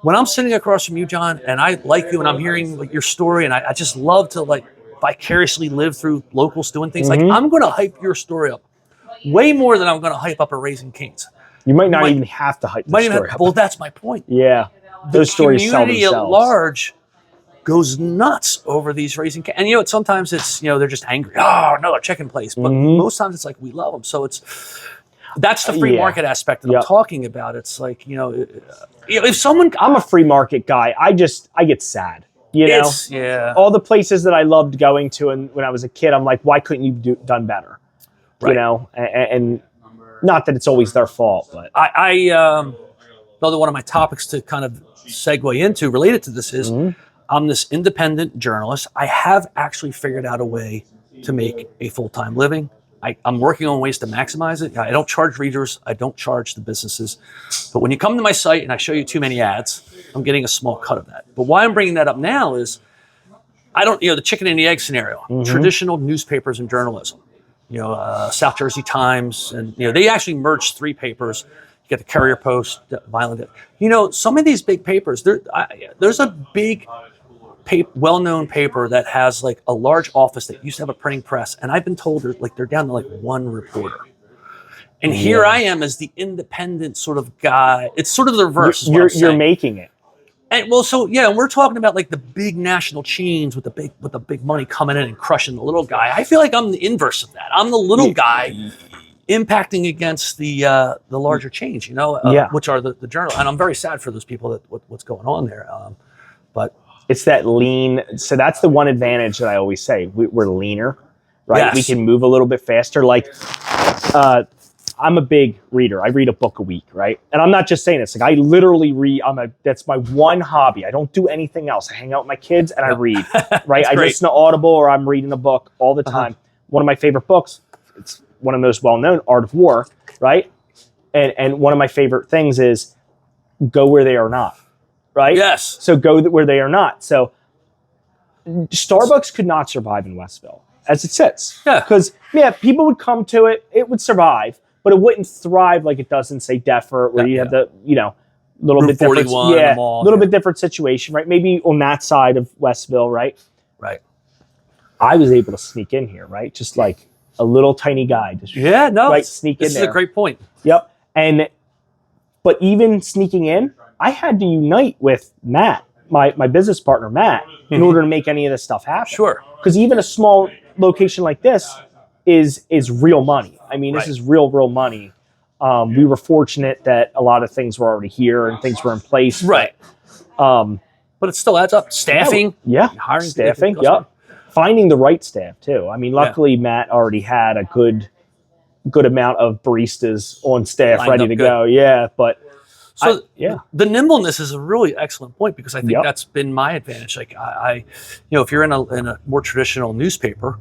when I'm sitting across from you, John, and I like you, and I'm hearing like your story, and I just love to like vicariously live through locals doing things. Like I'm going to hype your story up way more than I'm going to hype up a Raising Cane's. You might not even have to hype the story up. Well, that's my point. Yeah, those stories sell themselves. The community at large goes nuts over these Raising Cane's. And sometimes it's they're just angry. Oh, another chicken place. But most times it's like we love them. So that's the free market aspect that I'm talking about. It's like if someone, I'm a free market guy. I get sad. All the places that I loved going to, and when I was a kid, I'm like, why couldn't you done better? Right. And not that it's always their fault, but another one of my topics to kind of segue into related to this is I'm this independent journalist. I have actually figured out a way to make a full-time living. I'm working on ways to maximize it. I don't charge readers. I don't charge the businesses. But when you come to my site and I show you too many ads, I'm getting a small cut of that. But why I'm bringing that up now is the chicken and the egg scenario, traditional newspapers and journalism, South Jersey Times, and, they actually merged 3 papers. You get the Courier Post, the Violent. Some of these big papers, there's a big well-known paper that has like a large office that used to have a printing press, and I've been told they're down to like 1 reporter. And here I am as the independent sort of guy. It's sort of the reverse. You're making it. And we're talking about like the big national chains with the big money coming in and crushing the little guy. I feel like I'm the inverse of that. I'm the little guy impacting against the larger chains, which are the journal. And I'm very sad for those people what's going on there. But it's that lean. So that's the one advantage that I always say. We're leaner, right? Yes. We can move a little bit faster. Like, I'm a big reader. I read a book a week, right? And I'm not just saying this. Like, I literally read. That's my one hobby. I don't do anything else. I hang out with my kids and I read, right? I listen to Audible or I'm reading a book all the time. One of my favorite books. It's one of the most well-known, Art of War, right? And one of my favorite things is Go Where They Are Not. Right? Yes. So go where they are not. So Starbucks could not survive in Westville as it sits. Yeah. Because, people would come to it. It would survive, but it wouldn't thrive like it does in, say, Deffert, where you have the, little bit different. Yeah. Little bit different situation, right? Maybe on that side of Westville, right? Right. I was able to sneak in here, right? Just like a little tiny guy. Just, sneak in there. This is a great point. Yep. But even sneaking in, I had to unite with Matt, my business partner, Matt, in order to make any of this stuff happen. Sure. Because even a small location like this is real money. I mean, This is real money. We were fortunate that a lot of things were already here and things were in place. Right. But it still adds up. Staffing. Yeah. Hiring. Staffing. Yep. Finding the right staff, too. I mean, luckily, Matt already had a good amount of baristas on staff ready to go. Yeah. But So the nimbleness is a really excellent point because I think that's been my advantage. Like if you're in a more traditional newspaper,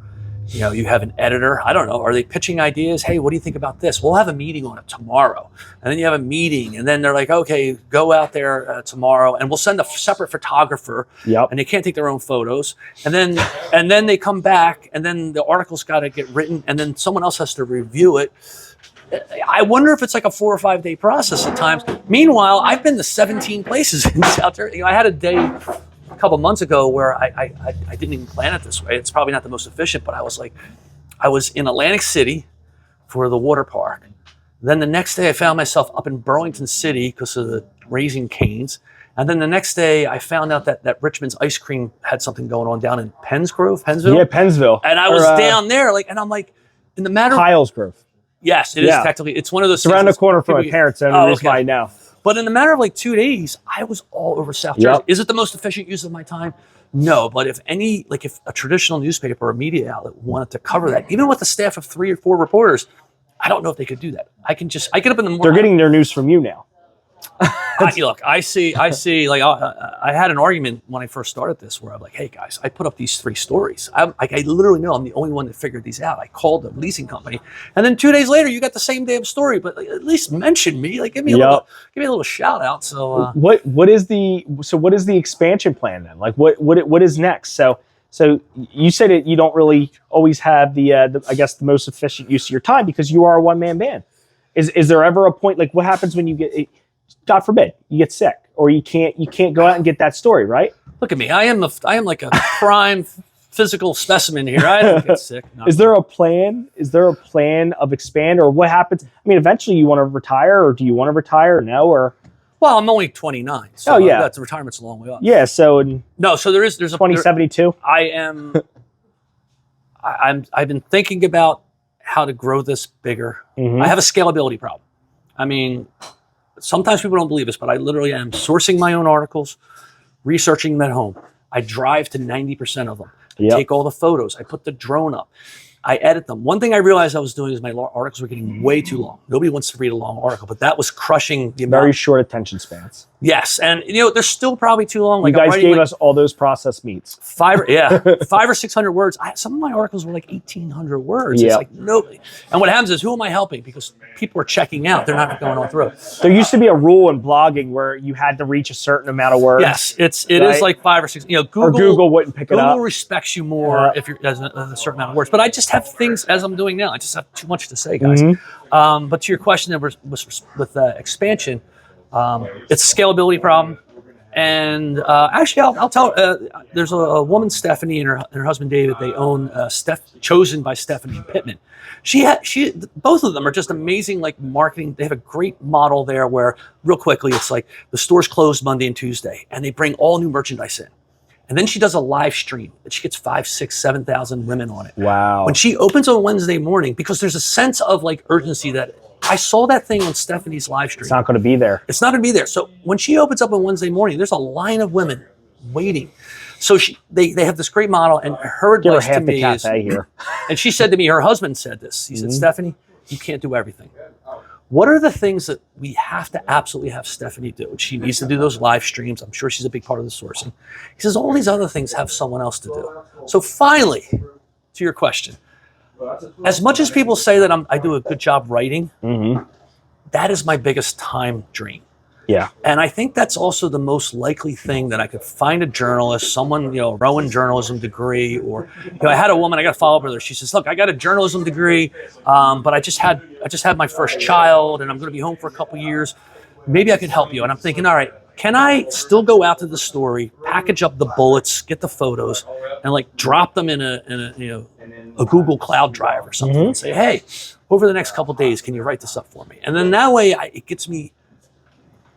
you have an editor. I don't know. Are they pitching ideas? Hey, what do you think about this? We'll have a meeting on it tomorrow. And then you have a meeting and then they're like, okay, go out there tomorrow and we'll send a separate photographer. Yep. And they can't take their own photos. And then they come back and then the article's got to get written and then someone else has to review it. I wonder if it's like a 4 or 5 day process at times. Meanwhile, I've been to 17 places in South Jersey. I had a day a couple months ago where I didn't even plan it this way. It's probably not the most efficient, but I was in Atlantic City for the water park. Then the next day I found myself up in Burlington City because of the Raising Cane's. And then the next day I found out that Richmond's Ice Cream had something going on down in Pennsville. Yeah, Pennsville. And I was down there and I'm like, in the matter of Kyle's Grove. Yes, it is technically. It's one of those. It's around the corner from my parents. So the reason why I know. But in a matter of like 2 days, I was all over South Jersey. Is it the most efficient use of my time? No, but if a traditional newspaper or media outlet wanted to cover that, even with a staff of 3 or 4 reporters, I don't know if they could do that. I get up in the morning. They're getting their news from you now. Look, I see. Like I had an argument when I first started this, where I'm like, "Hey guys, I put up these 3 stories. I literally know I'm the only one that figured these out. I called the leasing company, and then 2 days later, you got the same damn story. But at least mention me. Like give me a little shout out." So what is the expansion plan then? Like what is next? So you said that you don't really always have the I guess the most efficient use of your time because you are a one-man band. Is there ever a point, like what happens when you get, God forbid, you get sick or you can't go out and get that story, right? Look at me. I am like a prime physical specimen here. I don't get sick. Is there a plan? Is there a plan of expand, or what happens? I mean, eventually you want to retire, or do you want to retire? No, or well, I'm only 29. So that's retirement's a long way off. Yeah. So so there's a 2072. I've been thinking about how to grow this bigger. I have a scalability problem. I mean, sometimes people don't believe this, but I literally am sourcing my own articles, researching them at home. I drive to 90% of them. I take all the photos. I put the drone up. I edit them. One thing I realized I was doing is my articles were getting way too long. Nobody wants to read a long article, but that was crushing the amount. Very short attention spans. Yes, and they're still probably too long. Like you guys gave us all those processed meats. 500 or 600 words. Some of my articles were like 1,800 words. It's like nobody. And what happens is, who am I helping? Because people are checking out. They're not going on through. There used to be a rule in blogging where you had to reach a certain amount of words. Yes, it is like 5 or 6. Google wouldn't pick it up. Google respects you more if you're a certain amount of words. But I just have things as I'm doing now. I just have too much to say, guys. But to your question, there was with expansion. It's a scalability problem, and actually, I'll tell. There's a woman, Stephanie, and her husband David. They own Chosen by Stephanie Pittman. Both of them are just amazing, like marketing. They have a great model there where, real quickly, it's like the store's closed Monday and Tuesday, and they bring all new merchandise in. And then she does a live stream that she gets 5,000, 6,000, 7,000 women on it. Wow. When she opens on Wednesday morning, because there's a sense of like urgency that I saw that thing on Stephanie's live stream. It's not going to be there. It's not going to be there. So when she opens up on Wednesday morning, there's a line of women waiting. So they have this great model, and her advice to me is, here. And she said to me, her husband said this. He said, Stephanie, you can't do everything. What are the things that we have to absolutely have Stephanie do? She needs to do those live streams. I'm sure she's a big part of the sourcing. He says, all these other things have someone else to do. So finally, to your question, as much as people say that I do a good job writing, that is my biggest time drain. Yeah. And I think that's also the most likely thing that I could find a journalist, someone, Rowan journalism degree, or, I had a woman, I got to follow up with her. She says, look, I got a journalism degree, but I just had my first child and I'm going to be home for a couple years. Maybe I could help you. And I'm thinking, all right, can I still go out to the story, package up the bullets, get the photos, and like drop them in a Google Cloud Drive or something and say, hey, over the next couple days, can you write this up for me? And then that way it gets me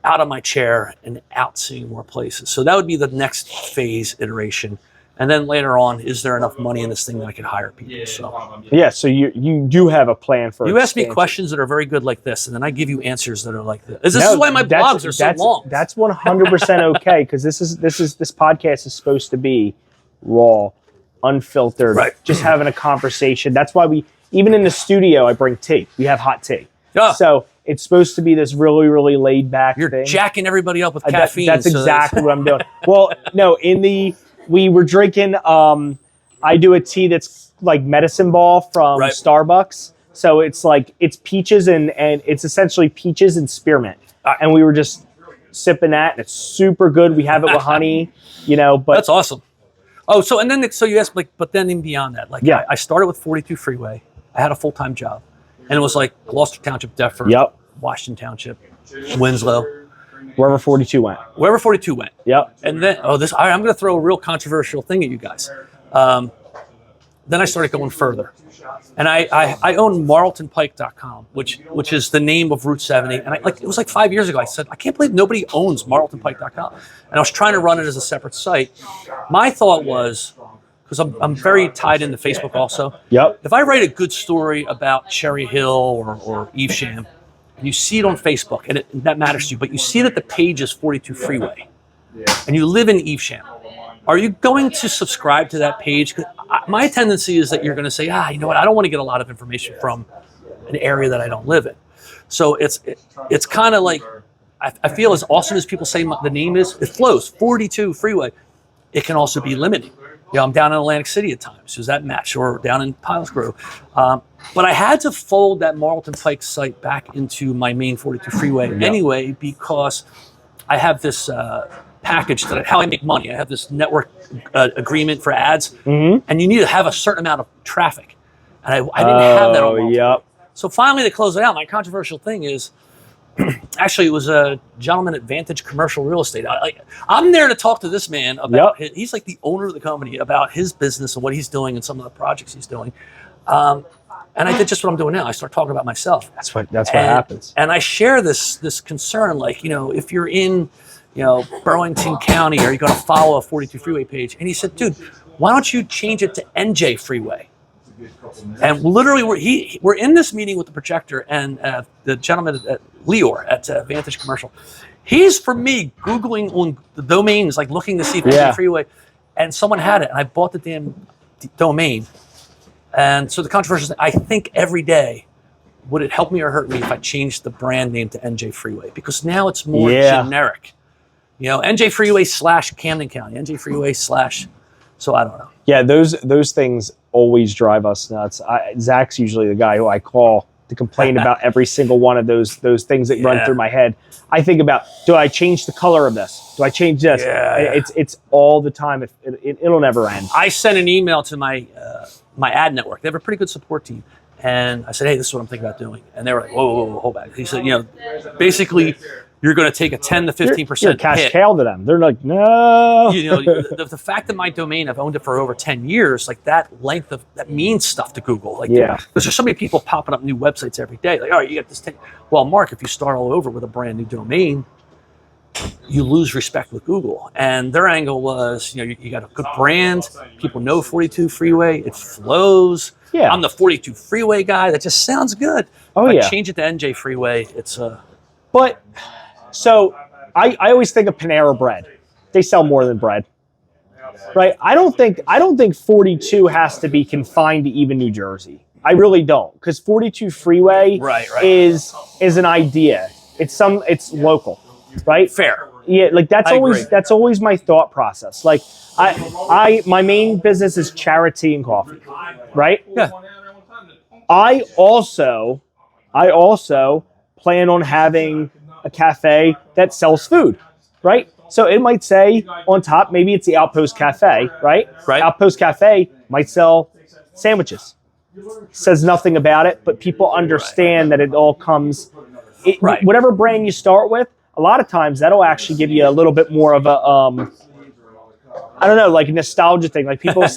out of my chair and out seeing more places. So that would be the next phase iteration. And then later on, is there enough money in this thing that I could hire people? So you do have a plan for you ask me questions that are very good like this, and then I give you answers that are like this. This is why my blogs are so long. That's 100% okay, because this podcast is supposed to be raw, unfiltered, just having a conversation. That's why even in the studio, I bring tea. We have hot tea. Yeah. So it's supposed to be this really, really laid back thing. You're jacking everybody up with caffeine. That's exactly what I'm doing. Well, no, we were drinking, I do a tea that's like medicine ball from Starbucks. So it's peaches and it's essentially peaches and spearmint. And we were just sipping that, and it's super good. We have it with honey, but that's awesome. Oh, so you asked, but then even beyond that, I started with 42 Freeway. I had a full-time job, and it was like Gloucester Township, Deptford, Washington Township, Winslow. Wherever 42 went. Wherever 42 went. Yep. And then, I'm going to throw a real controversial thing at you guys. Then I started going further. And I own marltonpike.com, which is the name of Route 70. And it was like 5 years ago. I said, I can't believe nobody owns marltonpike.com. And I was trying to run it as a separate site. My thought was, because because I'm very tied into Facebook also. Yep. If I write a good story about Cherry Hill or Evesham, and you see it on Facebook, and that matters to you, but you see that the page is 42 Freeway, and you live in Evesham, are you going to subscribe to that page? My tendency is that you're going to say, you know what, I don't want to get a lot of information from an area that I don't live in. So it's kind of like, I feel as awesome as people say the name is, it flows, 42 Freeway. It can also be limiting. You know, I'm down in Atlantic City at times. Does that match? Or down in Piles Grove. But I had to fold that Marlton Pike site back into my main 42 Freeway anyway, because I have this package that how I make money. I have this network agreement for ads, and you need to have a certain amount of traffic. And I didn't have that on Marlton. Yep. So finally, to close it out, my controversial thing is, actually, it was a gentleman at Vantage Commercial Real Estate. I'm there to talk to this man about he's like the owner of the company, about his business and what he's doing and some of the projects he's doing. And I did just what I'm doing now. I start talking about myself. That's what happens. And I share this concern, like, you know, if you're in, you know, Burlington County, are you going to follow a 42 Freeway page? And he said, dude, why don't you change it to NJ Freeway? And literally, we're in this meeting with the projector and the gentleman at Leor at Vantage Commercial. He's, for me, Googling on the domains, like looking to see if NJ Freeway, and someone had it, and I bought the damn domain. And so the controversial thing, I think every day, would it help me or hurt me if I changed the brand name to NJ Freeway? Because now it's more generic. You know, NJ Freeway / Camden County, NJ Freeway / so I don't know. Yeah, those things always drive us nuts. Zach's usually the guy who I call to complain about every single one of those things that run through my head. I think about, do I change the color of this? Do I change this? Yeah. It's all the time. It'll never end. I sent an email to my ad network. They have a pretty good support team. And I said, hey, this is what I'm thinking about doing. And they were like, whoa, hold back. He said, you know, basically, you're going to take a 10 to 15% you're cash hit. cow to them. They're like, no. You know, the fact that my domain, I've owned it for over 10 years, like that means stuff to Google. Like, because there's so many people popping up new websites every day. Like, all right, you got this 10. Well, Mark, if you start all over with a brand new domain, you lose respect with Google. And their angle was, you know, you got a good brand. People know 42 Freeway. It flows. Yeah. I'm the 42 Freeway guy. That just sounds good. Oh, if I change it to NJ Freeway, it's But, so I always think of Panera Bread. They sell more than bread, right? I don't think 42 has to be confined to even New Jersey. I really don't, because 42 Freeway is an idea. It's local, right? Fair. Yeah, like that's always my thought process. Like my main business is charity and coffee, right? Yeah. I also plan on having a cafe that sells food, right? So it might say on top, maybe it's the Outpost Cafe, right? Right. Outpost Cafe might sell sandwiches. Says nothing about it, but people understand that it all comes. Whatever brand you start with, a lot of times that'll actually give you a little bit more of a I don't know, like a nostalgia thing. Like people will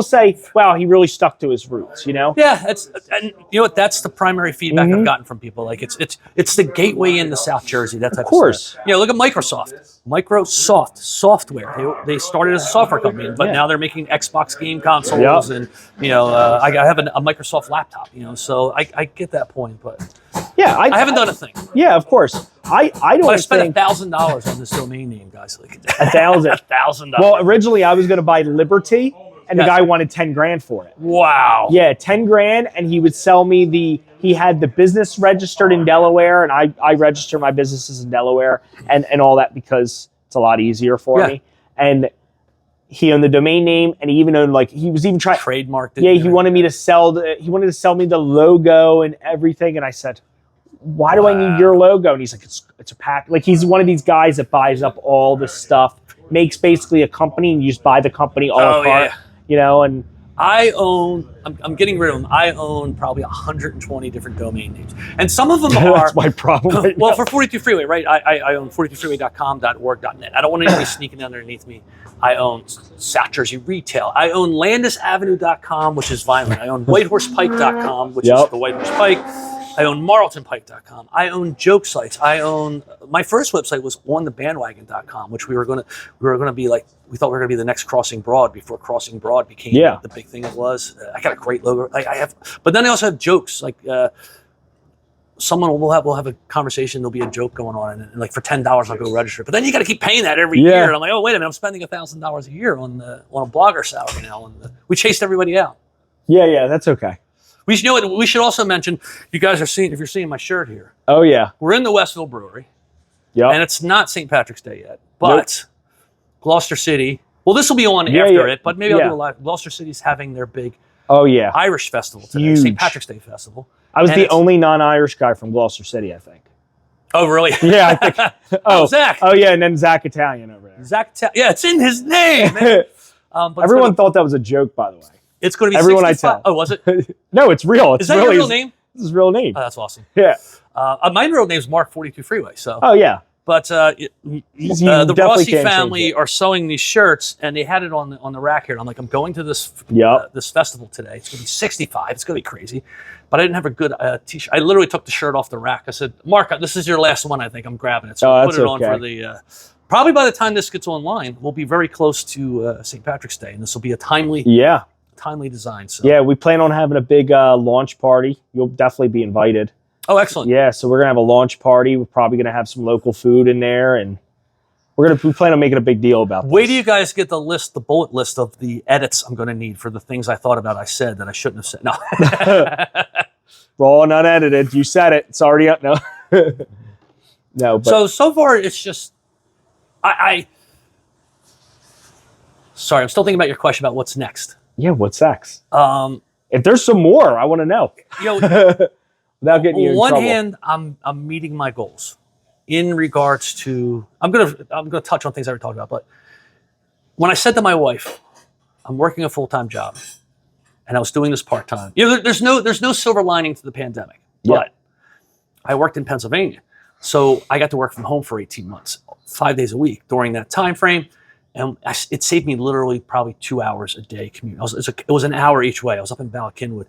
say, wow, he really stuck to his roots, you know? Yeah, and you know what? That's the primary feedback I've gotten from people. Like it's the gateway into South Jersey, that type of stuff. You know, look at Microsoft. Microsoft software. They started as a software company, but now they're making Xbox game consoles, and you know, I have a Microsoft laptop. You know, so I get that point, but yeah, I haven't done a thing. Yeah, of course. I don't. But I spent $1,000 on this domain name, guys. Like $1,000. $1,000. Well, originally I was going to buy Liberty, and the guy wanted 10 grand for it. Wow. Yeah, 10 grand, and he would sell me he had the business registered in Delaware, and I register my businesses in Delaware and all that because it's a lot easier for me. And he owned the domain name, and he even owned, like, he was even trying trademarked it. Yeah, he wanted me to sell me the logo and everything, and I said, why do I need your logo? And he's like, it's a pack. Like, he's one of these guys that buys up all this stuff, makes basically a company, and you just buy the company all apart, you know, and I'm getting rid of them. I own probably 120 different domain names. And some of them are... That's my problem right well, now. for 42 Freeway, right? I own 42freeway.com.org.net. I don't want anybody sneaking underneath me. I own South Jersey Retail. I own LandisAvenue.com, which is violent. I own WhiteHorsePike.com, which is the White Horse Pike. I own marltonpike.com. I own joke sites. I own my first website was onthebandwagon.com, which we were going to be like, we thought we were going to be the next Crossing Broad before Crossing Broad became the big thing it was. I got a great logo. But then I also have jokes like someone will have a conversation. There'll be a joke going on, and like for $10 I'll go register. But then you got to keep paying that every year. And I'm like, oh wait a minute, I'm spending $1,000 a year on a blogger salary now. And we chased everybody out. Yeah, that's okay. We should also mention, you guys are seeing, if you're seeing my shirt here. Oh yeah, we're in the Westville Brewery. Yeah, and it's not St. Patrick's Day yet, but Gloucester City. Well, this will be on after it, but maybe I'll do a live. Gloucester City's having their big Irish festival today, St. Patrick's Day festival. I was the only non-Irish guy from Gloucester City, I think. Oh, really? Yeah, I think. Zach. Oh, yeah, and then Zach Italian over there. Yeah, it's in his name. But everyone thought that was a joke, by the way. It's going to be everyone 65. I tell. Oh, was it? No, it's real. Is that your real name? This is his real name. Oh, that's awesome. Yeah. My real name is Mark 42Freeway. So. Oh yeah. But the Rossi family are sewing these shirts, and they had it on the rack here. And I'm like, I'm going to this this festival today. It's going to be 65. It's going to be crazy. But I didn't have a good t-shirt. I literally took the shirt off the rack. I said, Mark, this is your last one. I think I'm grabbing it. So I'll put it on for the. Probably by the time this gets online, we'll be very close to St. Patrick's Day, and this will be a timely design. So. Yeah, we plan on having a big launch party. You'll definitely be invited. Oh, excellent. Yeah, so we're going to have a launch party. We're probably going to have some local food in there, and we plan on making a big deal about this. Wait till you guys get the bullet list of the edits I'm going to need for the things I thought about I said that I shouldn't have said. No. Raw and unedited. You said it. It's already up. No. No, but. So far, it's just... Sorry, I'm still thinking about your question about what's next. Yeah, what's next? If there's some more, I want to know. Without getting you in trouble. On one hand, I'm meeting my goals in regards to. I'm gonna touch on things I already talked about, but when I said to my wife, I'm working a full-time job, and I was doing this part-time. There's no silver lining to the pandemic. But I worked in Pennsylvania, so I got to work from home for 18 months, 5 days a week during that time frame. And it saved me literally probably 2 hours a day commute. It was an hour each way. I was up in Ballackinwood,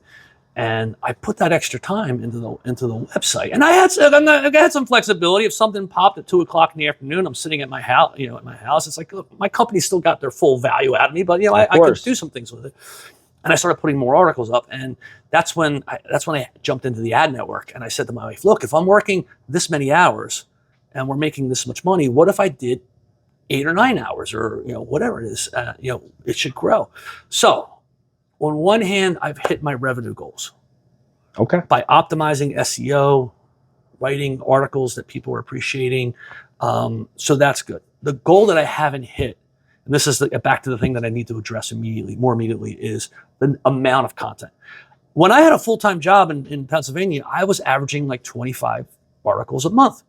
and I put that extra time into the website. And I had some flexibility. If something popped at 2:00 in the afternoon, I'm sitting at my house. It's like, look, my company still got their full value out of me, but I could do some things with it. And I started putting more articles up, and that's when I jumped into the ad network. And I said to my wife, look, if I'm working this many hours and we're making this much money, what if I did 8 or 9 hours, or whatever it is? It should grow. So on one hand, I've hit my revenue goals. Okay. By optimizing SEO, writing articles that people are appreciating. So that's good. The goal that I haven't hit, and this is back to the thing that I need to address more immediately, is the amount of content. When I had a full-time job in Pennsylvania, I was averaging like 25 articles a month.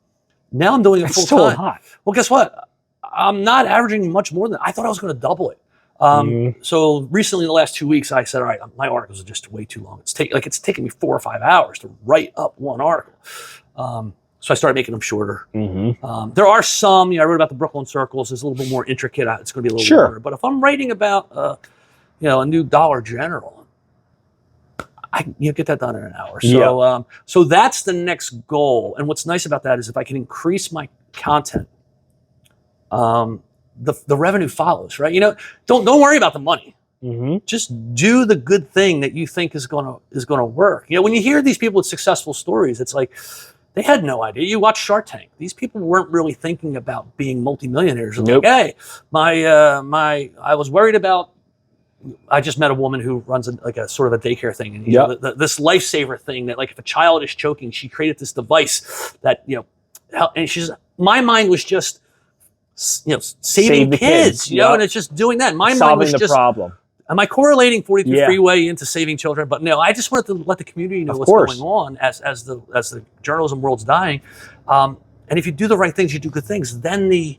Now I'm doing it full-time. Still hot. Well, guess what? I'm not averaging much more than I thought I was going to double it. So recently, in the last 2 weeks, I said, all right, my articles are just way too long. It's taking me 4 or 5 hours to write up one article. So I started making them shorter. Mm-hmm. There are some, I wrote about the Brooklyn circles. It's a little bit more intricate. It's going to be a little longer. But if I'm writing about, a new Dollar General, I can get that done in an hour. So, so that's the next goal. And what's nice about that is if I can increase my content, the revenue follows, right? Don't worry about the money. Mm-hmm. Just do the good thing that you think is gonna work. When you hear these people with successful stories, it's like they had no idea. You watch Shark Tank; these people weren't really thinking about being multimillionaires. Nope. Like, hey, I was worried about. I just met a woman who runs a sort of a daycare thing, and this lifesaver thing that, like, if a child is choking, she created this device that and my mind was just. Saving the kids, and it's just doing that. My mind was just problem. Am I correlating 42 Freeway into saving children? But no, I just wanted to let the community know what's going on as the journalism world's dying. And if you do the right things, you do good things, then the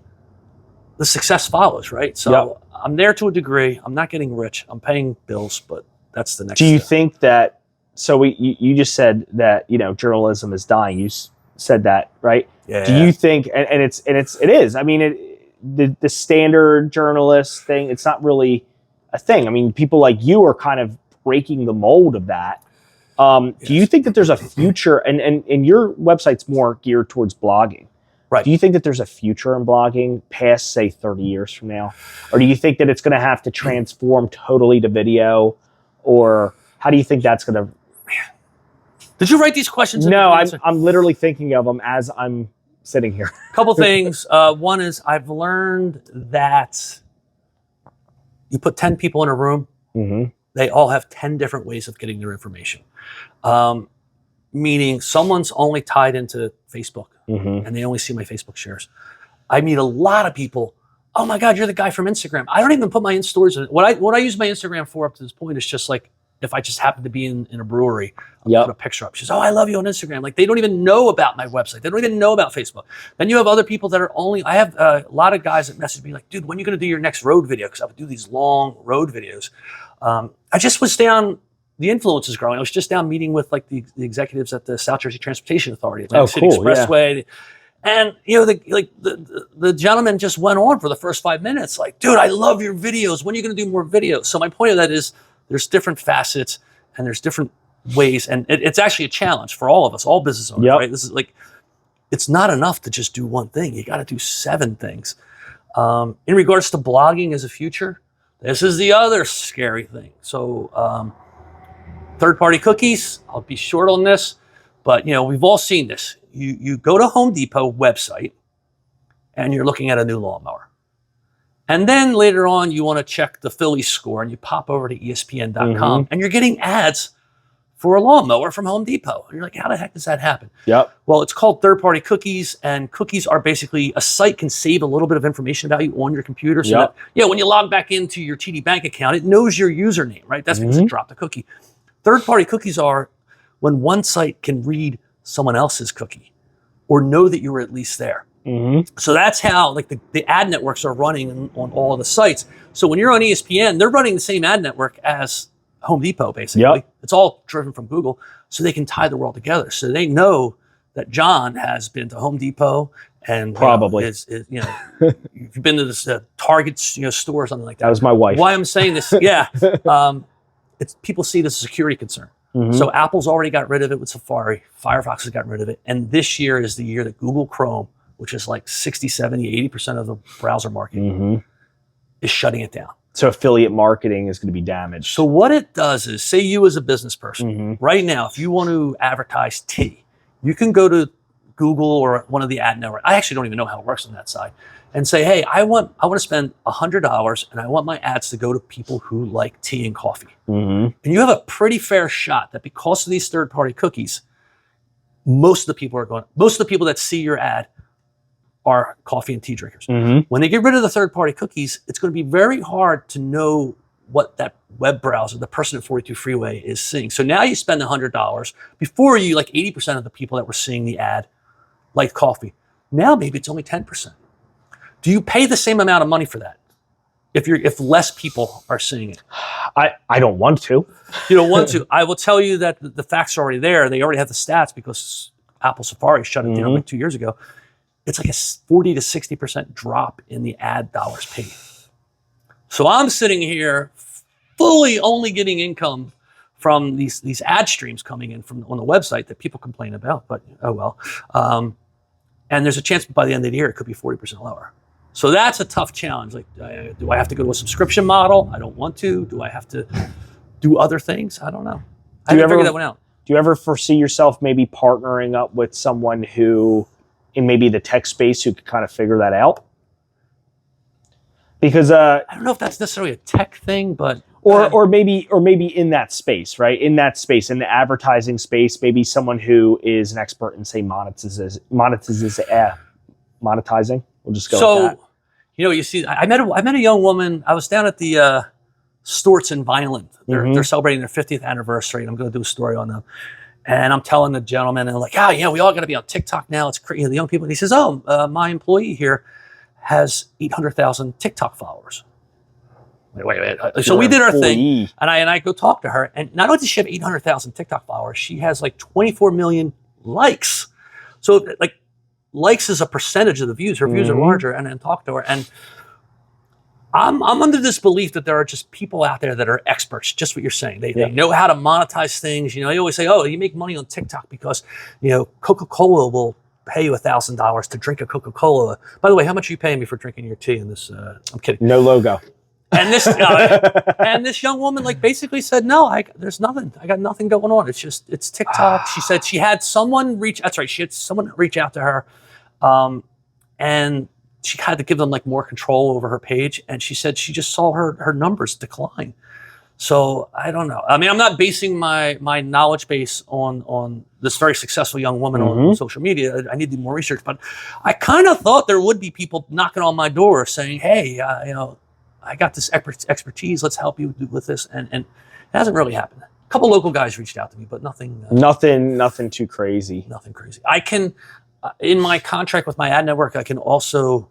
success follows, right? So I'm there to a degree. I'm not getting rich. I'm paying bills, but that's the next. Do you think that? So you just said that journalism is dying. You said that, right? Yeah. Do you think, and it is, I mean, the standard journalist thing, it's not really a thing. I mean, people like you are kind of breaking the mold of that. Do you think that there's a future, and your website's more geared towards blogging? Right. Do you think that there's a future in blogging past, say, 30 years from now? Or do you think that it's going to have to transform totally to video? Or how do you think that's going to... Did you write these questions? No, I'm literally thinking of them as I'm sitting here. Couple things. One is I've learned that you put 10 people in a room, they all have 10 different ways of getting their information. Meaning someone's only tied into Facebook and they only see my Facebook shares. I meet a lot of people. Oh my God, you're the guy from Instagram. I don't even put my stories in it. What I use my Instagram for up to this point is just like, if I just happen to be in a brewery, I'll put a picture up. She says, oh, I love you on Instagram. Like they don't even know about my website. They don't even know about Facebook. Then you have other people that are only, I have a lot of guys that message me like, dude, when are you going to do your next road video? Because I would do these long road videos. I just was down, the influence is growing. I was just down meeting with like the executives at the South Jersey Transportation Authority, Atlantic City Expressway. Yeah. And you know, the gentleman just went on for the first 5 minutes, like, dude, I love your videos. When are you going to do more videos? So my point of that is there's different facets and there's different ways. And it's actually a challenge for all of us, all business owners, right? This is like, it's not enough to just do one thing. You got to do 7 things. In regards to blogging as a future, this is the other scary thing. So third-party cookies, I'll be short on this, but you know, we've all seen this. You go to Home Depot website and you're looking at a new lawnmower. And then later on, you want to check the Phillies score and you pop over to ESPN.com and you're getting ads for a lawnmower from Home Depot. And you're like, how the heck does that happen? Yep. Well, it's called third-party cookies, and cookies are basically a site can save a little bit of information about you on your computer. So that, yeah, when you log back into your TD Bank account, it knows your username, right? That's because it dropped a cookie. Third-party cookies are when one site can read someone else's cookie or know that you were at least there. So that's how like the ad networks are running on all of the sites. So when you're on ESPN, they're running the same ad network as Home Depot, basically. It's all driven from Google, so they can tie the world together. So they know that John has been to Home Depot and probably you know, you've been to this Target store or something like that. That was my wife. Why I'm saying this, it's people see it as a security concern. So Apple's already got rid of it with Safari. Firefox has gotten rid of it. And this year is the year that Google Chrome, which is like 60, 70, 80% of the browser market, is shutting it down. So affiliate marketing is going to be damaged. So what it does is, say you as a business person, right now, if you want to advertise tea, you can go to Google or one of the ad networks. I actually don't even know how it works on that side. And say, hey, I want to spend $100 and I want my ads to go to people who like tea and coffee. And you have a pretty fair shot that because of these third-party cookies, most of the people that see your ad are coffee and tea drinkers. When they get rid of the third-party cookies, it's going to be very hard to know what that web browser, the person at 42 Freeway, is seeing. So now you spend $100. Before you, like 80% of the people that were seeing the ad liked coffee. Now maybe it's only 10%. Do you pay the same amount of money for that if less people are seeing it? I don't want to. You don't want to. I will tell you that the facts are already there. They already have the stats because Apple Safari shut it down like 2 years ago. It's like a 40 to 60% drop in the ad dollars paid. So I'm sitting here fully only getting income from these ad streams coming in from on the website that people complain about, but oh well. And there's a chance by the end of the year it could be 40% lower. So that's a tough challenge. Like, do I have to go to a subscription model? I don't want to. Do I have to do other things? I don't know. I haven't figured that one out. Do you ever foresee yourself maybe partnering up with someone who, in maybe the tech space, who could kind of figure that out? Because I don't know if that's necessarily a tech thing, but or maybe in that space, right? In that space, in the advertising space, maybe someone who is an expert in, say, monetizing. We'll just go with that. You know, you see, I met a young woman. I was down at the Storts in Vineland. They're celebrating their 50th anniversary, and I'm going to do a story on them. And I'm telling the gentleman, and like, we all got to be on TikTok now. It's crazy, the young people. And he says, my employee here has 800,000 TikTok followers. Wait. So we did our thing, and I go talk to her, and not only does she have 800,000 TikTok followers, she has like 24 million likes. So like, likes is a percentage of the views. Her views are larger, and then talk to her. And I'm under this belief that there are just people out there that are experts, just what you're saying. They know how to monetize things. You know, they always say, oh, you make money on TikTok because, you know, Coca-Cola will pay you $1,000 to drink a Coca-Cola. By the way, how much are you paying me for drinking your tea in this? I'm kidding. No logo. And this young woman like basically said, no, there's nothing. I got nothing going on. It's TikTok. She said she had someone reach. That's right. She had someone reach out to her, and she had to give them like more control over her page. And she said she just saw her numbers decline. So I don't know. I mean, I'm not basing my knowledge base on this very successful young woman on social media. I need to do more research, but I kind of thought there would be people knocking on my door saying, hey, you know, I got this expertise. Let's help you with this. And it hasn't really happened. A couple local guys reached out to me, but nothing. Nothing too crazy. Nothing crazy. I can, in my contract with my ad network, I can also,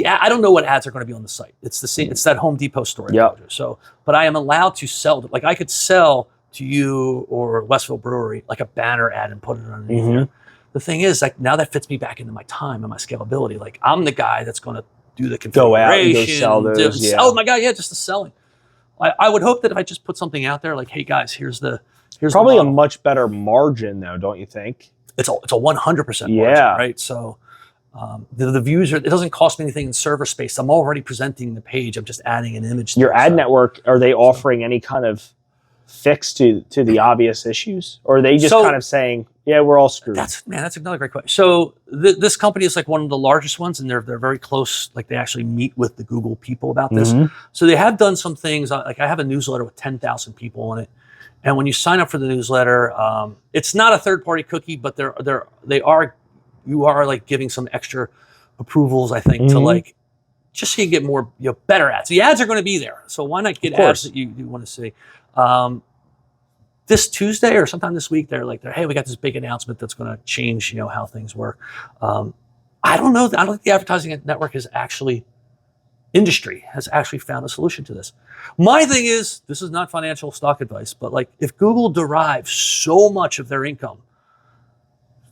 I don't know what ads are going to be on the site. It's the same. It's that Home Depot story. Yep. So, but I am allowed to sell. Like I could sell to you or Westville Brewery like a banner ad and put it underneath there. The thing is, like now that fits me back into my time and my scalability. Like I'm the guy that's going to do the configuration. Go out and go sell those. Oh my God, yeah, just the selling. I would hope that if I just put something out there, like, hey guys, here's probably the a much better margin though, don't you think? It's a 100% margin, right? So the views it doesn't cost me anything in server space. I'm already presenting the page. I'm just adding an image. Your ad network, are they offering any kind of fix to the obvious issues, or are they just kind of saying, yeah, we're all screwed? That's another great question. So this company is like one of the largest ones, and they're very close. Like they actually meet with the Google people about this. So they have done some things. Like I have a newsletter with 10,000 people on it, and when you sign up for the newsletter, it's not a third-party cookie, but you are like giving some extra approvals, I think, to like just so you get more better ads. The ads are going to be there, so why not get ads that you want to see? This Tuesday or sometime this week, they're hey, we got this big announcement that's going to change, how things work. I don't know. I don't think the advertising network industry has actually found a solution to this. My thing is, this is not financial stock advice, but like if Google derives so much of their income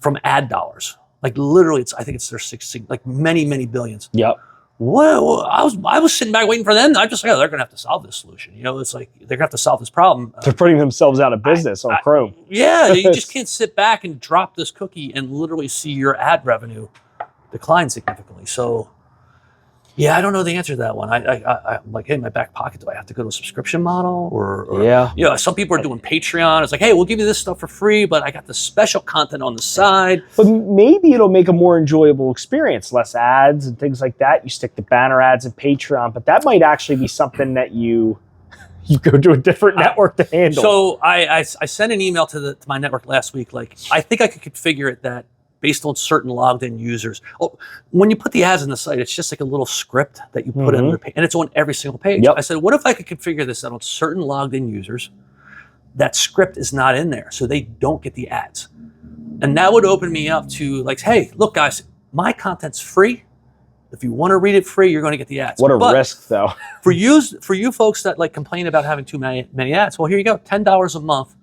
from ad dollars, like literally, I think it's their like many billions. Yep. Well, I was sitting back waiting for them. I'm just like, oh, they're going to have to solve this solution. It's like they're going to have to solve this problem. They're putting themselves out of business on Chrome. Yeah, you just can't sit back and drop this cookie and literally see your ad revenue decline significantly. So, yeah, I don't know the answer to that one. I'm like, hey, in my back pocket, do I have to go to a subscription model? Or some people are doing Patreon. It's like, hey, we'll give you this stuff for free, but I got the special content on the side. But maybe it'll make a more enjoyable experience, less ads and things like that. You stick the banner ads and Patreon, but that might actually be something that you go to a different network to handle. So I sent an email to my network last week. Like, I think I could configure it that based on certain logged in users. Oh, when you put the ads in the site, it's just like a little script that you put in the page, and it's on every single page. Yep. I said, what if I could configure this that on certain logged in users, that script is not in there, so they don't get the ads. And that would open me up to like, hey, look guys, my content's free. If you want to read it free, you're going to get the ads. What a risk though. for you folks that like complain about having too many ads, well, here you go, $10 a month,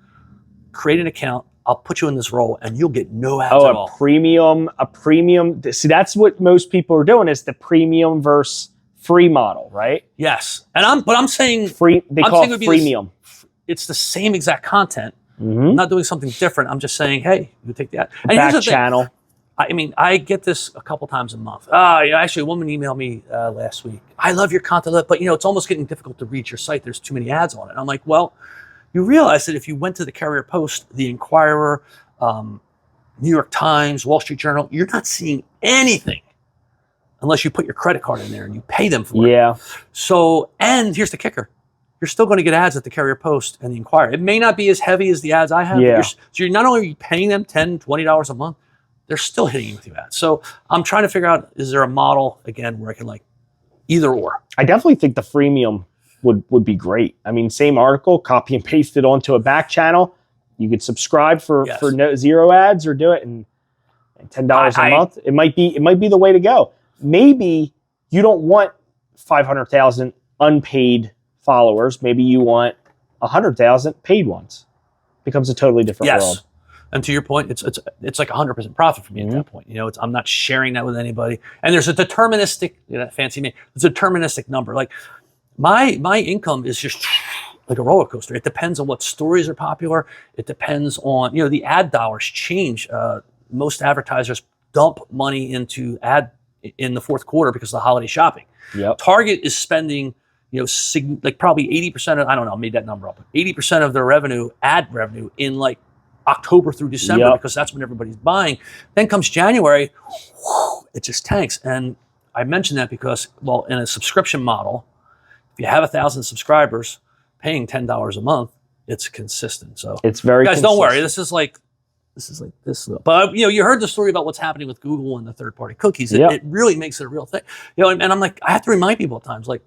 create an account. I'll put you in this role and you'll get no ads at all. A premium. See, that's what most people are doing is the premium versus free model, right? Yes. But I'm saying free, they call it freemium. It's the same exact content. I'm not doing something different. I'm just saying, hey, you take the ad. And back channel. I mean, I get this a couple times a month. Actually, a woman emailed me last week. I love your content, but it's almost getting difficult to reach your site. There's too many ads on it. And I'm like, well, you realize that if you went to the Carrier Post, the Inquirer, New York Times, Wall Street Journal, you're not seeing anything unless you put your credit card in there and you pay them for it. Yeah. So, and here's the kicker. You're still going to get ads at the Carrier Post and the Inquirer. It may not be as heavy as the ads I have. Yeah. So you're not only paying them $10, $20 a month, they're still hitting you with your ads. So I'm trying to figure out, is there a model, again, where I can like either or? I definitely think the freemium would be great. I mean, same article, copy and paste it onto a back channel. You could subscribe for zero ads or do it and $10 a month. It might be the way to go. Maybe you don't want 500,000 unpaid followers. Maybe you want 100,000 paid ones. Becomes a totally different world. And to your point, it's like 100% profit for me at that point. You know, I'm not sharing that with anybody. And there's a deterministic, fancy name. It's a deterministic number. Like my income is just like a roller coaster. It depends on what stories are popular. It depends on, the ad dollars change. Most advertisers dump money into ad in the fourth quarter because of the holiday shopping. Yep. Target is spending, like probably 80% of, I don't know, I made that number up, 80% of their revenue, ad revenue in like October through December, because that's when everybody's buying. Then comes January, it just tanks. And I mentioned that because, well, in a subscription model, if you have 1,000 subscribers paying $10 a month, it's consistent. So it's very guys, consistent. don't worry. This is like this. But you heard the story about what's happening with Google and the third-party cookies. It really makes it a real thing. And I'm like, I have to remind people at times, like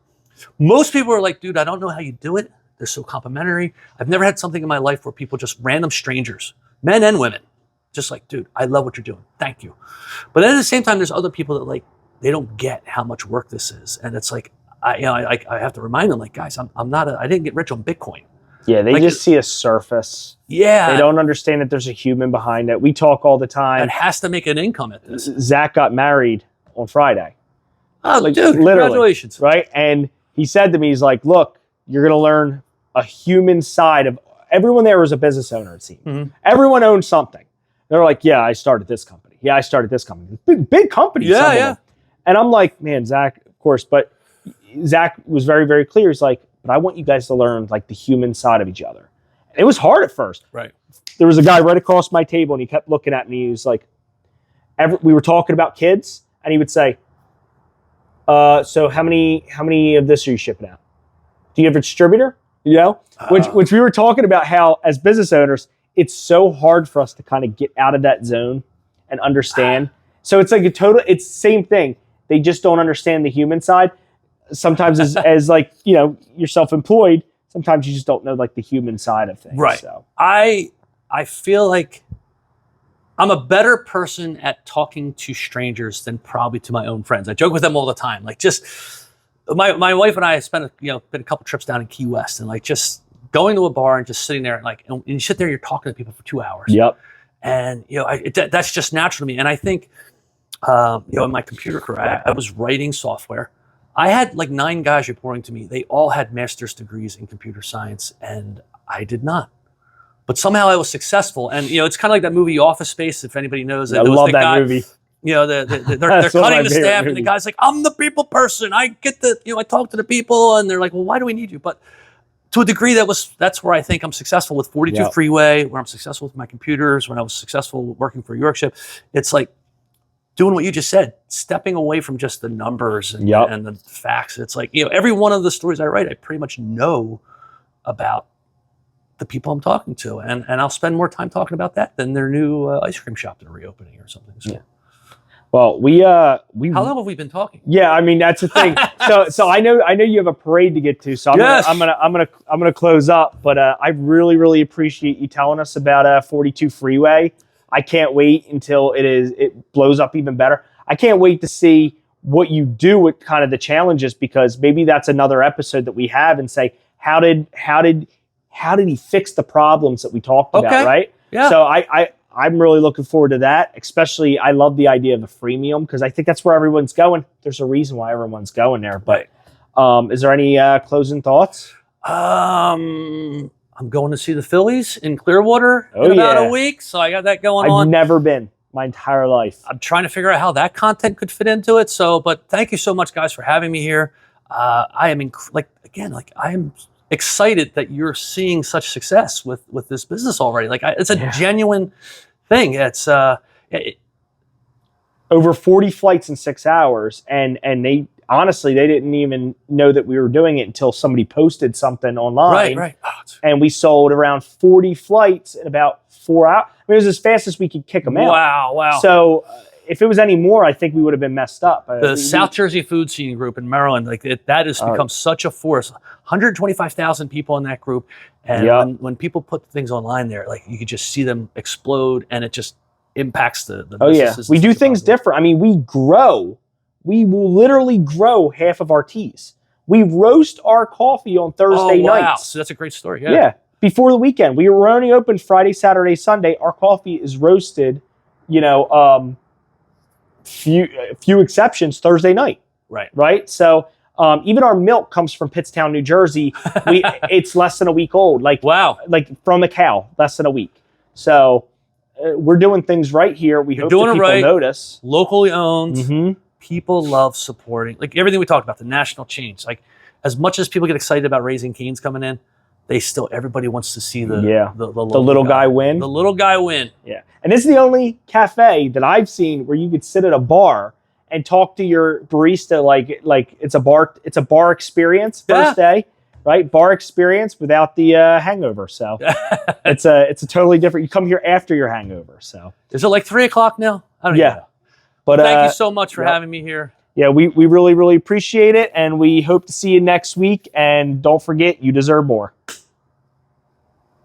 most people are like, dude, I don't know how you do it. They're so complimentary. I've never had something in my life where people, just random strangers, men and women, just like, dude, I love what you're doing. Thank you. But then at the same time, there's other people that like, they don't get how much work this is. And it's like, I have to remind them, like, guys, I didn't get rich on Bitcoin. Yeah, they just see a surface. Yeah. They don't understand that there's a human behind it. We talk all the time. That has to make an income at this. Zach got married on Friday. Oh, like, dude, literally, congratulations. Right? And he said to me, he's like, look, you're going to learn a human side of everyone. There was a business owner, it seemed. Mm-hmm. Everyone owned something. They're like, yeah, I started this company. Yeah, I started this company. Big company. Yeah. And I'm like, man, Zach, of course. But Zach was very, very clear. He's like, but I want you guys to learn like the human side of each other. And it was hard at first. Right. There was a guy right across my table and he kept looking at me. He was like, we were talking about kids and he would say, so how many of this are you shipping out? Do you have a distributor? Which we were talking about how as business owners, it's so hard for us to kind of get out of that zone and understand. So it's like it's the same thing. They just don't understand the human side. Sometimes as like, you're self-employed, sometimes you just don't know like the human side of things. Right. So I feel like I'm a better person at talking to strangers than probably to my own friends. I joke with them all the time. Like just my wife and I spent been a couple trips down in Key West and like just going to a bar and just sitting there and like, and you sit there, you're talking to people for 2 hours. Yep. And, that's just natural to me. And I think, in my computer career, I was writing software. I had like 9 guys reporting to me. They all had master's degrees in computer science and I did not. But somehow I was successful. And, it's kind of like that movie Office Space, if anybody knows it. I love that movie. They're cutting the staff and the guy's like, I'm the people person. I get I talk to the people and they're like, well, why do we need you? But to a degree, that's where I think I'm successful with 42 Freeway, where I'm successful with my computers, when I was successful working for Yorkshire. It's like doing what you just said, stepping away from just the numbers and the facts. It's like, every one of the stories I write, I pretty much know about the people I'm talking to. And I'll spend more time talking about that than their new ice cream shop they're reopening or something. So. Yeah. Well, we how long have we been talking? Yeah, I mean that's the thing. So I know you have a parade to get to. So I'm gonna close up. But I really, really appreciate you telling us about 42 Freeway. I can't wait until it blows up even better. I can't wait to see what you do with kind of the challenges, because maybe that's another episode that we have and say how did he fix the problems that we talked about, right? Yeah. So I'm really looking forward to that. Especially, I love the idea of the freemium because I think that's where everyone's going. There's a reason why everyone's going there. But is there any closing thoughts? I'm going to see the Phillies in Clearwater in about a week, so I got that going on. I've never been my entire life. I'm trying to figure out how that content could fit into it. So, but thank you so much, guys, for having me here. I am I am excited that you're seeing such success with this business already. Like it's a genuine thing. It's over 40 flights in 6 hours, and they honestly they didn't even know that we were doing it until somebody posted something online. Right. And we sold around 40 flights in about 4 hours. I mean, it was as fast as we could kick them out. Wow. So if it was any more, I think we would have been messed up. The South Jersey Food Scene Group in Maryland, that has become such a force. 125,000 people in that group, and when people put things online there, like you could just see them explode, and it just impacts the businesses. We do things different. I mean, we grow. We will literally grow half of our teas. We roast our coffee on Thursday nights. So that's a great story. Yeah. before the weekend. We were only open Friday, Saturday, Sunday. Our coffee is roasted, few exceptions, Thursday night. Right. So even our milk comes from Pittstown, New Jersey. It's less than a week old. Like from a cow, less than a week. So we're doing things right here. We hope that people notice. Locally owned. People love supporting, like everything we talked about, the national change. Like as much as people get excited about Raising Cane's coming in, everybody wants to see the little guy win. The little guy win. Yeah. And this is the only cafe that I've seen where you could sit at a bar and talk to your barista like it's a bar experience first day, right? Bar experience without the hangover. So it's a totally different. You come here after your hangover. So is it like 3:00 now? I don't know. But thank you so much for having me here. Yeah, we really, really appreciate it, and we hope to see you next week. And don't forget, you deserve more.